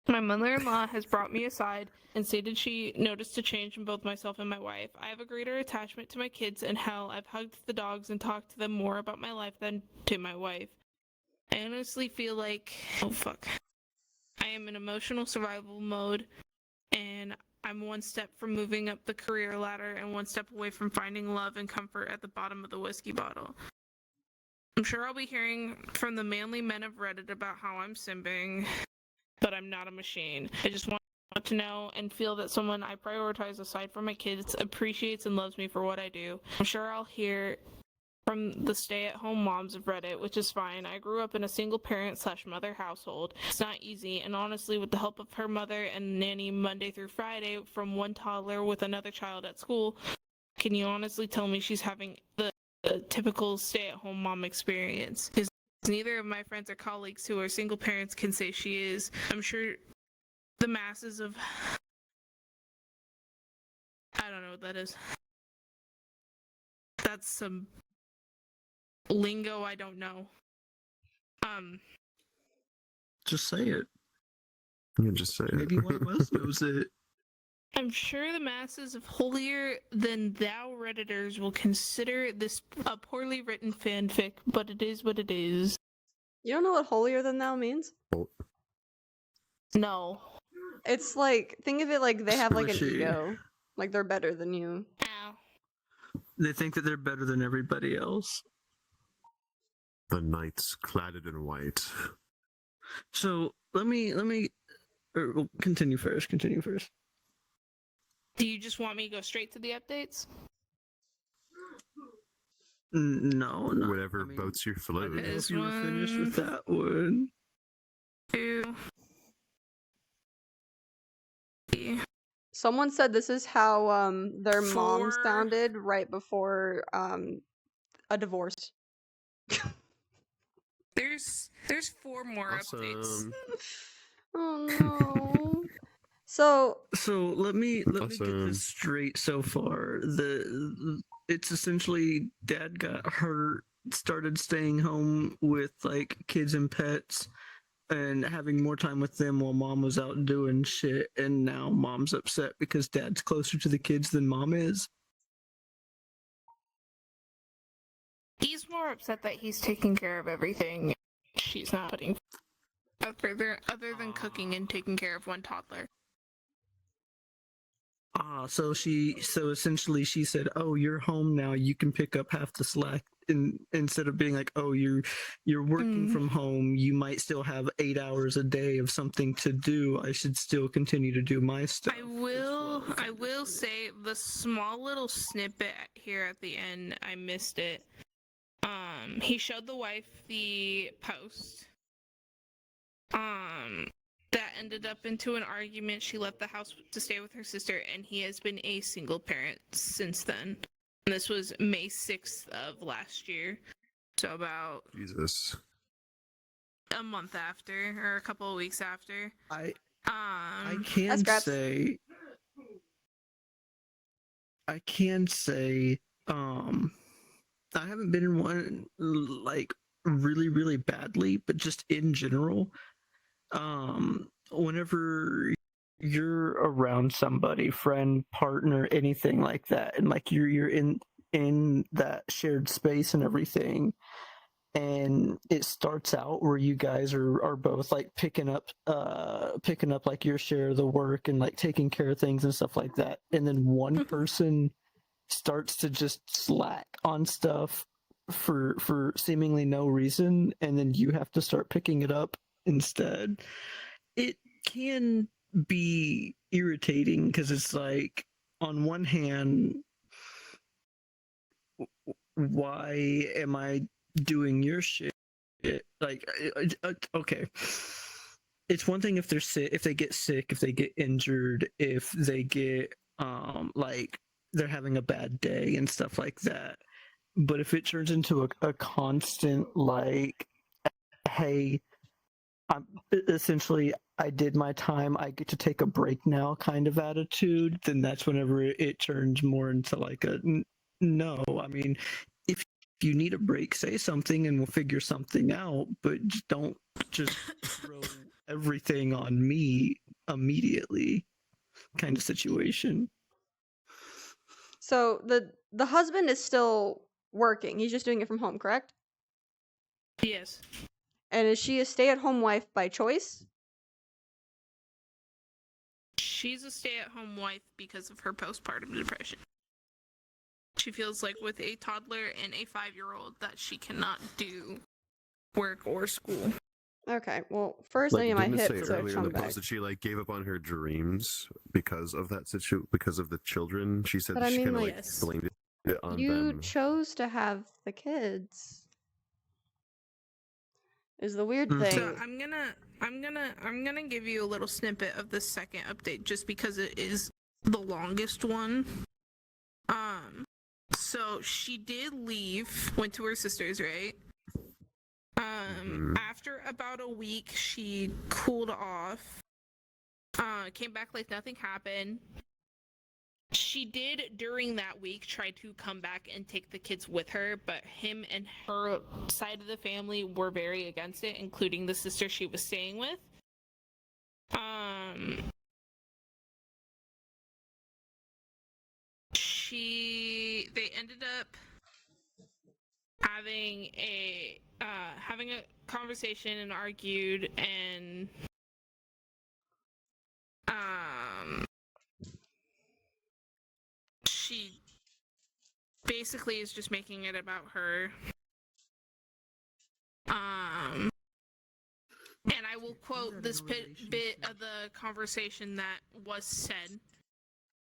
My mother-in-law has brought me aside and stated she noticed a change in both myself and my wife. I have a greater attachment to my kids, and hell, I've hugged the dogs and talked to them more about my life than to my wife. I honestly feel like, I am in emotional survival mode, and I'm one step from moving up the career ladder and one step away from finding love and comfort at the bottom of the whiskey bottle. I'm sure I'll be hearing from the manly men of Reddit about how I'm simping, but I'm not a machine. I just want to know and feel that someone I prioritize aside from my kids appreciates and loves me for what I do. I'm sure I'll hear from the stay-at-home moms of Reddit, which is fine. I grew up in a single parent/mother household. It's not easy, and honestly, with the help of her mother and nanny Monday through Friday from one toddler with another child at school, can you honestly tell me she's having the typical stay-at-home mom experience? Because neither of my friends or colleagues who are single parents can say she is. I'm sure the masses of... I don't know what that is. That's some lingo I don't know. Just say it. You just say it. Maybe one of us knows it. I'm sure the masses of holier than thou Redditors will consider this a poorly written fanfic, but it is what it is. You don't know what holier than thou means? No. It's like, think of it like they have like an Squishy. ego. Like they're better than you. Ow. They think that they're better than everybody else. The knights cladded in white. So let me well, continue first. Do you just want me to go straight to the updates? No, no. Whatever boats your I float. didn't know This if you were finished one. with that one. 2. Someone said this is how their mom 4. sounded right before a divorce. There's 4 more updates. Awesome. Oh no. So So let me get Awesome. this straight so far. It's essentially dad got hurt, started staying home with like kids and pets and having more time with them while mom was out doing shit, and now mom's upset because dad's closer to the kids than mom is. He's more upset that he's taking care of everything she's not putting other than cooking and taking care of one toddler. So essentially she said, "Oh, you're home now. You can pick up half the slack." Instead of being like, "Oh, you're working from home. You might still have 8 hours a day of something to do. I should still continue to do my stuff." I will say the small little snippet here at the end, I missed it. He showed the wife the post. That ended up into an argument. She left the house to stay with her sister, and he has been a single parent since then. And this was May 6th of last year. So about Jesus. a month after, or a couple of weeks after. I Um, can Scraps. say I haven't been in one like really, really badly, but just in general, whenever you're around somebody, friend, partner, anything like that, and like you're in that shared space and everything, and it starts out where you guys are both like picking up like your share of the work and like taking care of things and stuff like that, and then one person starts to just slack on stuff for seemingly no reason, and then you have to start picking it up instead. It can be irritating because it's like, on one hand, why am I doing your shit? Like, okay, it's one thing if they're sick, if they get sick, if they get injured, if they get like they're having a bad day and stuff like that. But if it turns into a constant like, hey, I'm essentially, I did my time, I get to take a break now kind of attitude, then that's whenever it turns more into like a no. I mean, if you need a break, say something and we'll figure something out, but don't just throw everything on me immediately kind of situation. So the husband is still working. He's just doing it from home, correct? yes. And is she a stay-at-home wife by choice? She's a stay-at-home wife because of her postpartum depression. She feels like with a toddler and a 5-year-old that she cannot do work or school. Okay, well, first Like, I need my didn't it hip say to earlier in come the back. post that she like gave up on her dreams because of that because of the children? She said But that I she mean, kind of like, like blamed it on You them. chose to have the kids. Is the weird Mhm. thing. So I'm gonna give you a little snippet of the second update just because it is the longest one. So she did leave, went to her sister's, right? After about a week, she cooled off. Came back like nothing happened. She did during that week try to come back and take the kids with her, but him and her side of the family were very against it, including the sister she was staying with. They ended up having a conversation and argued, and she basically is just making it about her. And I will quote this bit of the conversation that was said.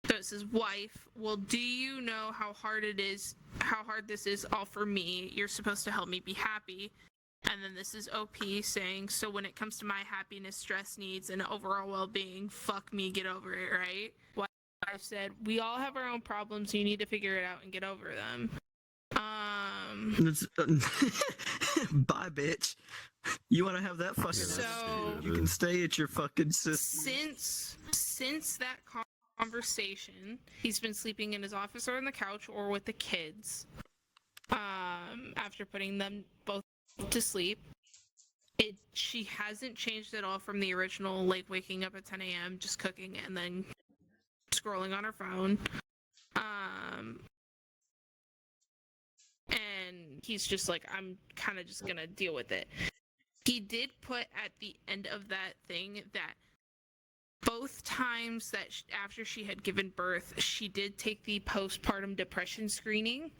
So it says, wife, well, do you know how hard this is all for me? You're supposed to help me be happy. And then this is OP saying, so when it comes to my happiness, stress needs, and overall well-being, fuck me, get over it, right? Wife said, we all have our own problems. You need to figure it out and get over them. Bye, bitch. You want to have that fucking So you can stay at your fucking sister. Since that conversation, he's been sleeping in his office or on the couch or with the kids. After putting them both to sleep, she hasn't changed at all from the original, like waking up at 10 a.m. just cooking and then scrolling on her phone. And he's just like, I'm kind of just gonna deal with it. He did put at the end of that thing that both times that after she had given birth, she did take the postpartum depression screening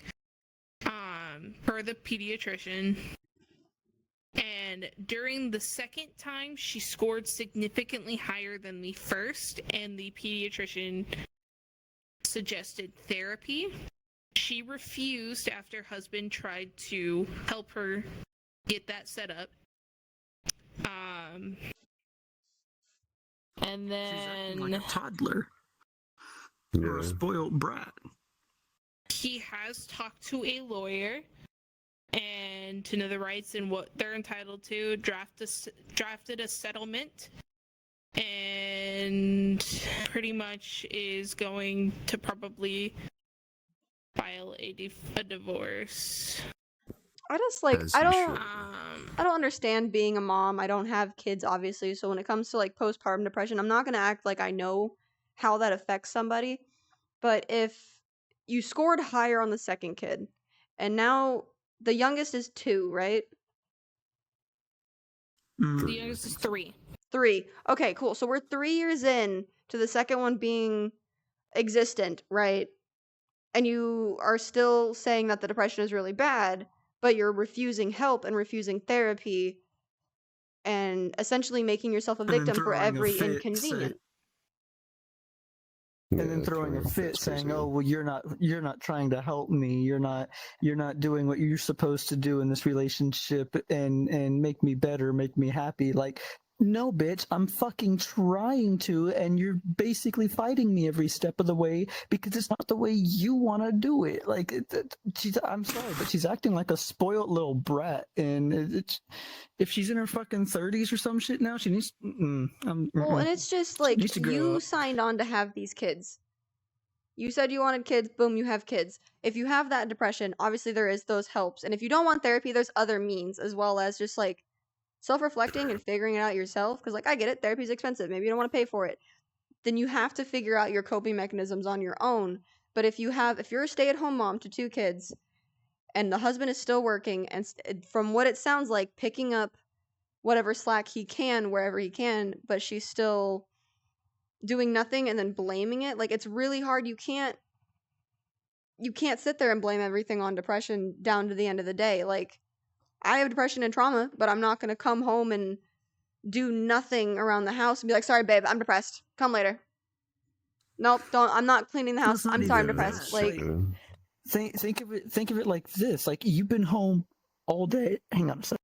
per the pediatrician. And during the second time, she scored significantly higher than the first, and the pediatrician suggested therapy. She refused after her husband tried to help her get that set up. And then She's acting like a toddler or a spoiled brat. He has talked to a lawyer and to know the rights and what they're entitled to, drafted a settlement, and pretty much is going to probably file a divorce. I just I don't understand being a mom. I don't have kids, obviously, so when it comes to like postpartum depression, I'm not gonna act like I know how that affects somebody. But if you scored higher on the second kid, and now the youngest is 2, right? The youngest is 3. 3. Okay, cool. So we're 3 years in to the second one being existent, right? And you are still saying that the depression is really bad, but you're refusing help and refusing therapy and essentially making yourself a victim for every inconvenience. And then throwing a fit saying, "Oh, well, you're not trying to help me. You're not doing what you're supposed to do in this relationship and make me better, make me happy." Like, no, bitch, I'm fucking trying to, and you're basically fighting me every step of the way because it's not the way you want to do it. Like, I'm sorry, but she's acting like a spoiled little brat, and if she's in her fucking 30s or some shit now, she needs. Well, and it's just like you signed on to have these kids. You said you wanted kids, boom, you have kids. If you have that depression, obviously there is those helps, and if you don't want therapy, there's other means as well as just like self-reflecting and figuring it out yourself, because like I get it, therapy's expensive, maybe you don't want to pay for it, then you have to figure out your coping mechanisms on your own. But if you're a stay-at-home mom to 2 kids and the husband is still working and from what it sounds like picking up whatever slack he can wherever he can, but she's still doing nothing and then blaming it, like it's really hard. You can't sit there and blame everything on depression down to the end of the day. Like, I have depression and trauma, but I'm not going to come home and do nothing around the house and be like, sorry, babe, I'm depressed. Come later. Nope, don't. I'm not cleaning the house. I'm sorry, I'm depressed. Like, think of it like this. Like, you've been home all day. Hang on a second.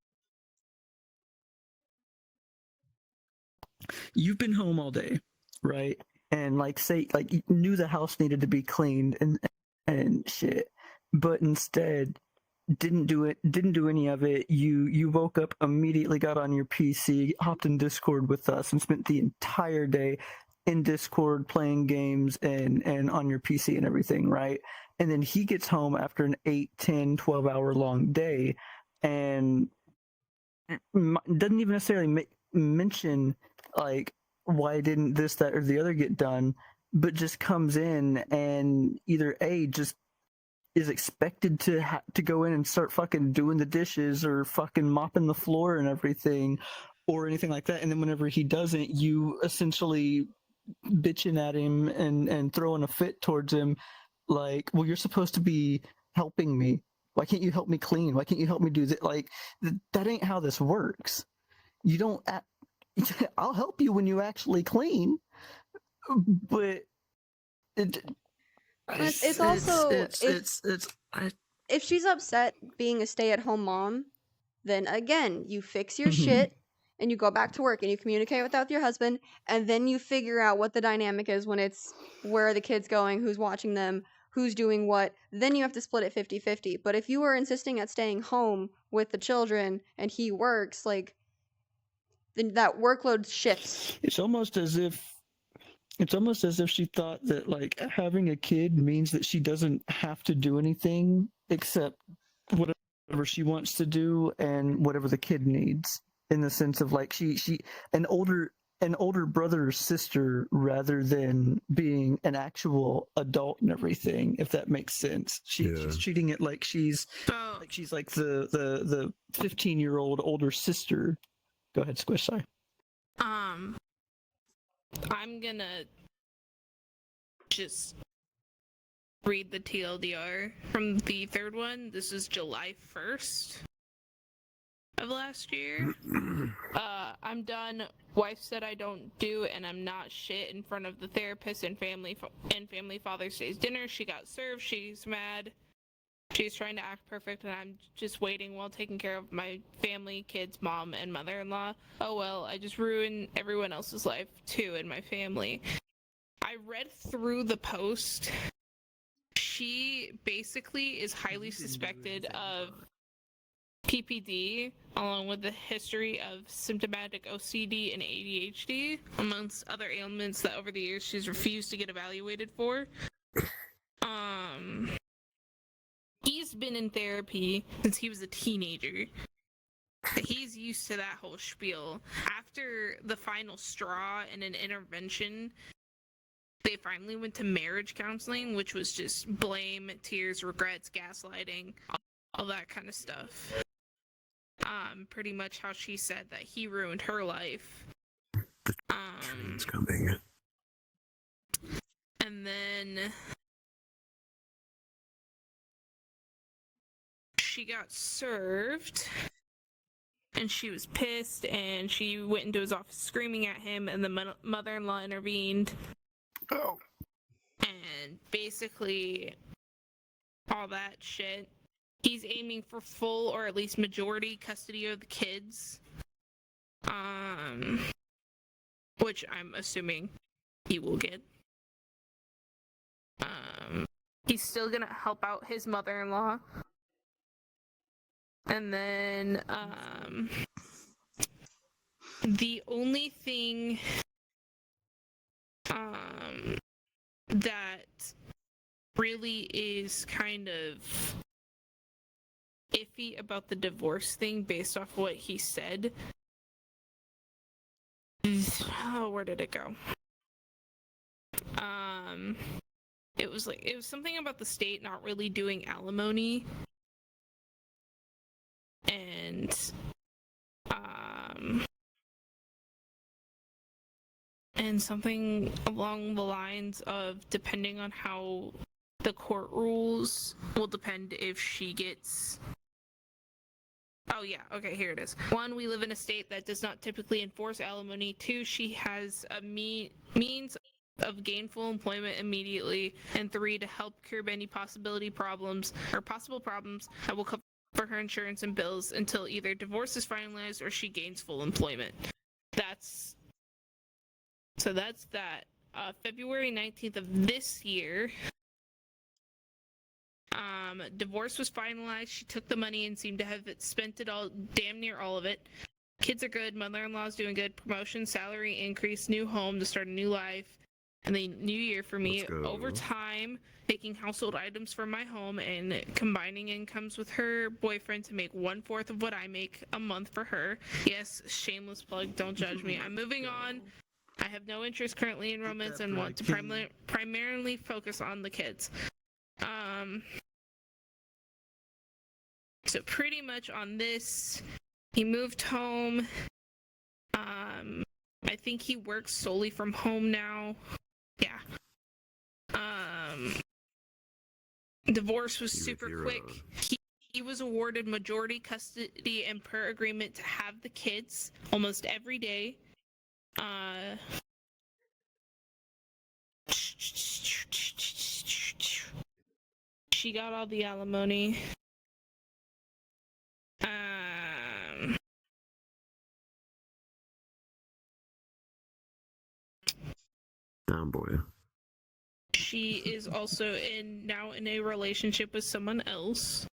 You've been home all day, right? And like, say, like, you knew the house needed to be cleaned and shit, but instead didn't do any of it. You woke up, immediately got on your PC, hopped in Discord with us, and spent the entire day in Discord playing games and on your PC and everything, right? And then he gets home after an 8, 10, 12 hour long day and doesn't even necessarily mention like why didn't this, that, or the other get done, but just comes in and either just is expected to go in and start fucking doing the dishes or fucking mopping the floor and everything or anything like that. And then whenever he doesn't, you essentially bitching at him and throwing a fit towards him like, well, you're supposed to be helping me. Why can't you help me clean? Why can't you help me do that? Like, that ain't how this works. You don't I'll help you when you actually clean, but It's also I, if she's upset being a stay-at-home mom, then again, you fix your Mhm. shit and you go back to work and you communicate with that with your husband, and then you figure out what the dynamic is when it's where are the kids going, who's watching them, who's doing what. Then you have to split it 50-50. But if you are insisting at staying home with the children and he works, like, then that workload shifts. It's almost as if she thought that like having a kid means that she doesn't have to do anything except whatever she wants to do and whatever the kid needs. In the sense of like she an older brother or sister rather than being an actual adult and everything, if that makes sense. She's treating it like she's like the 15-year-old older sister. Go ahead, Squish. Sorry. I'm gonna just read the TLDR from the third one. This is July 1st of last year. I'm done. Wife said I don't do and I'm not shit in front of the therapist and family Father's Day's dinner. She got served. She's mad. She's trying to act perfect, and I'm just waiting while taking care of my family, kids, mom, and mother-in-law. Oh well, I just ruined everyone else's life too in my family. I read through the post. She basically is highly suspected of PPD, along with the history of symptomatic OCD and ADHD, amongst other ailments that over the years she's refused to get evaluated for. He's been in therapy since he was a teenager. He's used to that whole spiel. After the final straw and an intervention, they finally went to marriage counseling, which was just blame, tears, regrets, gaslighting, all that kind of stuff. Pretty much how she said that he ruined her life. Train's coming. And then she got served, and she was pissed, and she went into his office screaming at him, and the mother-in-law intervened. Oh. And basically all that shit. He's aiming for full or at least majority custody of the kids. Which I'm assuming he will get. He's still gonna help out his mother-in-law. And then the only thing that really is kind of iffy about the divorce thing based off what he said. Oh, where did it go? It was something about the state not really doing alimony. And something along the lines of depending on how the court rules will depend if she gets. Oh yeah, okay, here it is. 1, we live in a state that does not typically enforce alimony. 2, she has a means of gainful employment immediately. And 3, to help curb any possible problems that will cover her insurance and bills until either divorce is finalized or she gains full employment. That's that. February 19th of this year, divorce was finalized. She took the money and seemed to have spent it all, damn near all of it. Kids are good. Mother-in-law's doing good. Promotion, salary increase, new home to start a new life. And the new year for me, over time, taking household items from my home and combining incomes with her boyfriend to make 1/4 of what I make a month for her. Yes, shameless plug. Don't judge me. I'm moving on. I have no interest currently in romance and want to primarily focus on the kids. So pretty much on this, he moved home. I think he works solely from home now. Yeah. Divorce was super quick. He was awarded majority custody and per agreement to have the kids almost every day. She got all the alimony. Oh boy. She is also now in a relationship with someone else.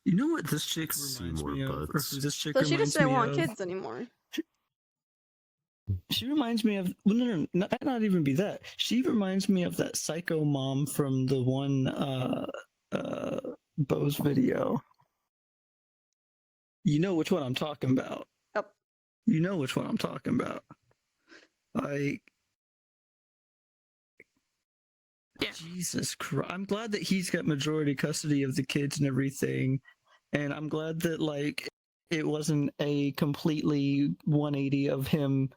You know what this chick reminds me of? Or who this chick So she reminds just me didn't want of? kids anymore. She reminds me of, well, no, not even be that. She reminds me of that psycho mom from the one Bo's video. You know which one I'm talking about. Yep. You know which one I'm talking about. Like, Yeah. Jesus Christ. I'm glad that he's got majority custody of the kids and everything. And I'm glad that, like, it wasn't a completely 180 of him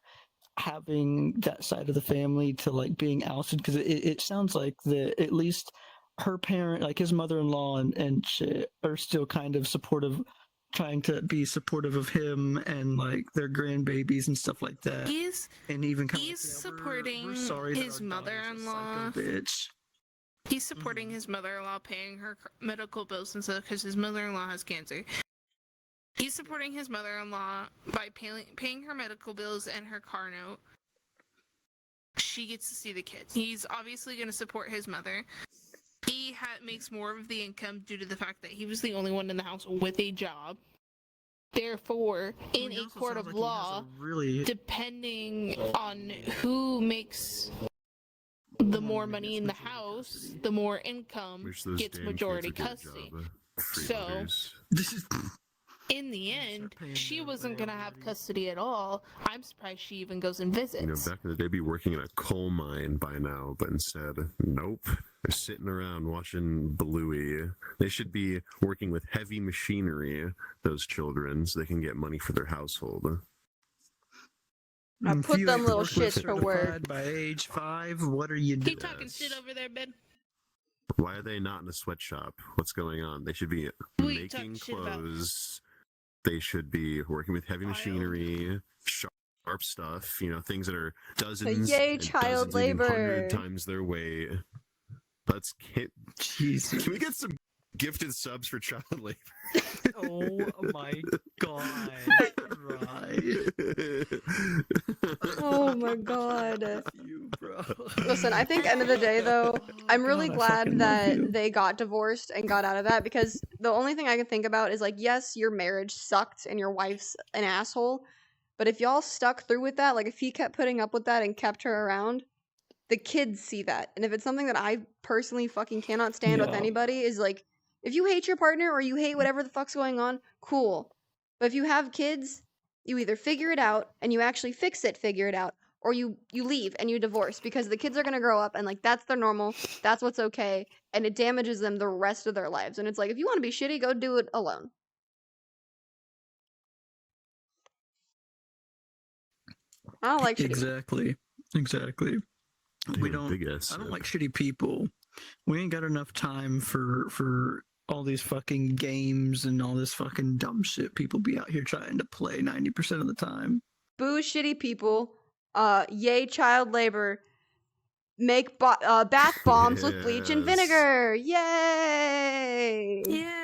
having that side of the family to, like, being ousted. Because it sounds like that at least her parent, like his mother-in-law and shit, are still kind of supportive, trying to be supportive of him and, like, their grandbabies and stuff like that. And even kind He's of supporting sorry his that our daughter's a mother-in-law. psycho bitch. He's supporting his mother-in-law, paying her medical bills and stuff because his mother-in-law has cancer. He's supporting his mother-in-law by paying her medical bills and her car note. She gets to see the kids. He's obviously going to support his mother. He makes more of the income due to the fact that he was the only one in the house with a job. Therefore, in a court of law, depending on who makes the more money in the house, the more income gets majority custody. So, in the end, she wasn't going to have custody at all. I'm surprised she even goes and visits. You know, back in the day, they'd be working in a coal mine by now, but instead, nope. They're sitting around watching Bluey. They should be working with heavy machinery, those children, so they can get money for their household. I put them little shits to work. By age 5, what are you doing? He talking shit over there, Ben. Why are they not in a sweatshop? What's going on? They should be making clothes. They should be working with heavy machinery, sharp stuff, you know, things that are dozens Yay, and child dozens, labor. 100 times their weight. Let's get... Jesus. Can we get some gifted subs for child labor? Oh my god. Right. Oh my god. You, bro. Listen, I think end of the day though, I'm really God, I fucking glad love you. that they got divorced and got out of that, because the only thing I can think about is like, yes, your marriage sucked and your wife's an asshole, but if y'all stuck through with that, like if he kept putting up with that and kept her around, the kids see that. And if it's something that I personally fucking cannot stand with anybody, is like, if you hate your partner or you hate whatever the fuck's going on, cool. But if you have kids, you either figure it out and you actually fix it, figure it out, or you leave and you divorce, because the kids are going to grow up and like that's their normal, that's what's okay, and it damages them the rest of their lives. And it's like, if you want to be shitty, go do it alone. I don't like shitty. Exactly. Damn, I don't like shitty people. We ain't got enough time for all these fucking games and all this fucking dumb shit people be out here trying to play 90% of the time. Boo shitty people. Yay child labor. Make bath bombs with bleach and vinegar. Yay! Yay!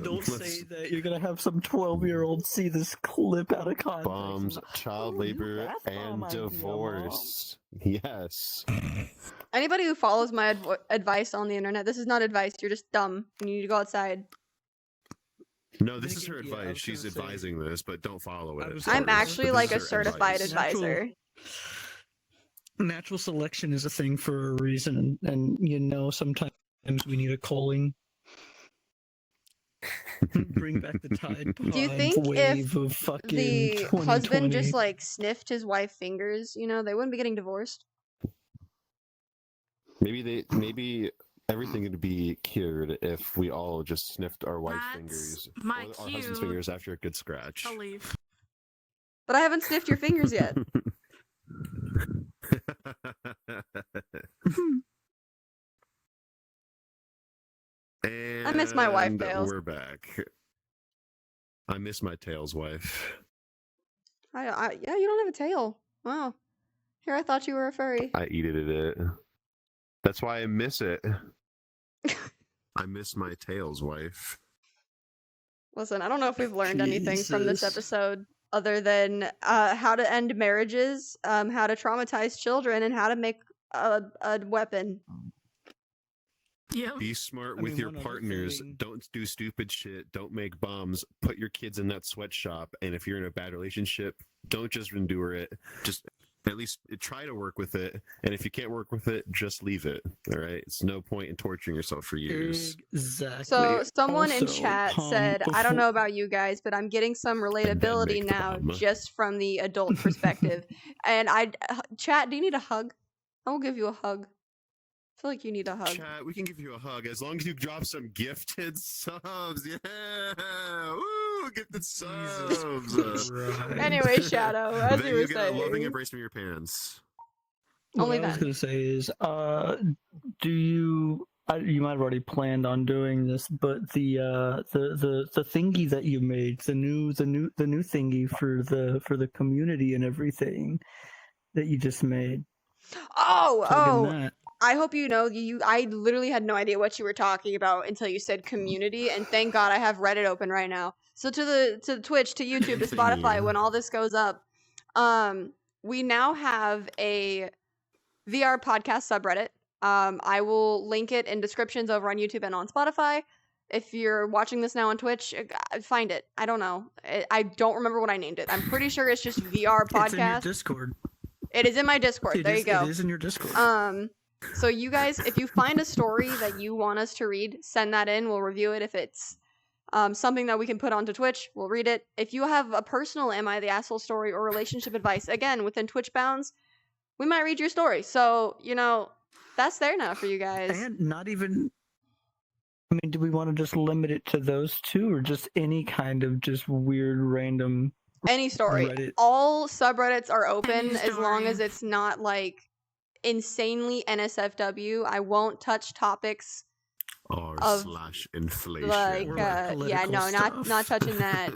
Don't say that you're gonna have some 12-year-old see this clip out of context. Bombs, child labor, and divorce. Yes. Anybody who follows my advice on the internet, this is not advice. You're just dumb. You need to go outside. No, this is her advice. She's advising this, but don't follow it. I'm actually like a certified advisor. Natural selection is a thing for a reason, and you know, sometimes we need a calling. Bring back the Tide Pod Do you think wave if of fucking the 2020. husband just like sniffed his wife's fingers, you know, they wouldn't be getting divorced? Maybe everything would be cured if we all just sniffed our wife's fingers, or our husband's fingers after a good scratch. I'll leave. But I haven't sniffed your fingers yet. And I miss my wife, Tails. We're back. I miss my Tails wife. Yeah, you don't have a tail. Wow. Here, I thought you were a furry. I eated it. That's why I miss it. I miss my tails, wife. Listen, I don't know if we've learned anything from this Jesus. episode other than how to end marriages, how to traumatize children, and how to make a weapon. Yeah. Be smart I with mean, your one other partners. thing- Don't do stupid shit. Don't make bombs. Put your kids in that sweatshop. And if you're in a bad relationship, don't just endure it. Just at least try to work with it. And if you can't work with it, just leave it. All right. It's no point in torturing yourself for years. Exactly. So someone in Also, chat Palm, said, I don't before- know about you guys, but I'm getting some then relatability make the now bomb. just from the adult perspective. And chat, do you need a hug? I will give you a hug. I feel like you need a hug. Chat, we can give you a hug as long as you drop some gifted subs. Yeah. Woo, gifted subs. Christ. Anyway, Shadow, as Then you were you get a loving saying. embrace from your parents. Only what I was then. gonna say is, do you? You might have already planned on doing this, but the thingy that you made, the new thingy for the community and everything that you just made. Plug in that. I hope you know I literally had no idea what you were talking about until you said community, and thank God I have Reddit open right now. So to the Twitch, to YouTube, to Spotify, when all this goes up, we now have a VR podcast subreddit. I will link it in descriptions over on YouTube and on Spotify. If you're watching this now on Twitch, find it. I don't know. I don't remember what I named it. I'm pretty sure it's just VR podcast. It's in your Discord. It is in my Discord. There you go. It is in your Discord. So you guys, if you find a story that you want us to read, send that in. We'll review it. If it's something that we can put onto Twitch, we'll read it. If you have a personal Am I the Asshole story or relationship advice, again, within Twitch bounds, we might read your story. So, that's there now for you guys. And not even... I mean, do we want to just limit it to those two, or just any kind of just weird, random... Any story. Reddit? All subreddits are open Any as long story. as it's not, like, insanely NSFW. I won't touch topics /inflation. like, Or, yeah, political no, stuff. not touching that.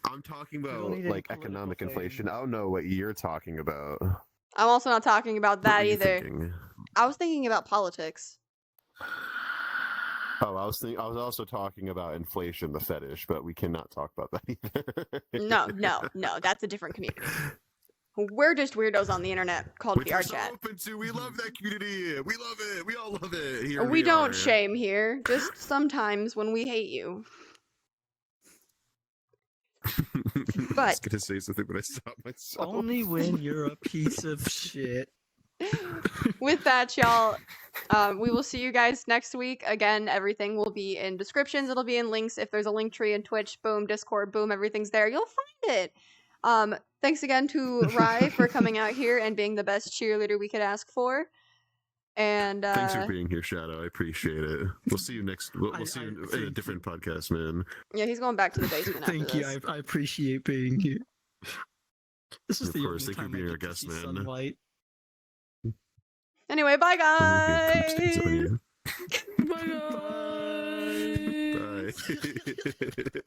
I'm talking don't about need any like political economic thing. inflation. I don't know what you're talking about. I'm also not talking about What that were you either. thinking? I was thinking about politics. Oh, I was also talking about inflation, the fetish, but we cannot talk about that either. No, that's a different community. We're just weirdos on the internet called Which VR we're so chat. open to. We love that community. We love it. We all love it. Here We don't are. shame here, just sometimes when we hate you. I was But- gonna say something, but I stopped myself. Only when you're a piece of shit. With that, y'all, we will see you guys next week. Again, everything will be in descriptions. It'll be in links. If there's a link tree in Twitch, boom, Discord, boom, everything's there. You'll find it. Thanks again to Rye for coming out here and being the best cheerleader we could ask for. And Thanks for being here, Shadow. I appreciate it. We'll see you next. We'll I- see you I- in a different podcast, man. yeah, he's going back to the basement after Thank you. this. I appreciate being here. This is Of the course, only thank you for time being I our get to guest, see man. sunlight. Anyway, bye Okay, poop stains on guys. you. Bye, guys. Bye.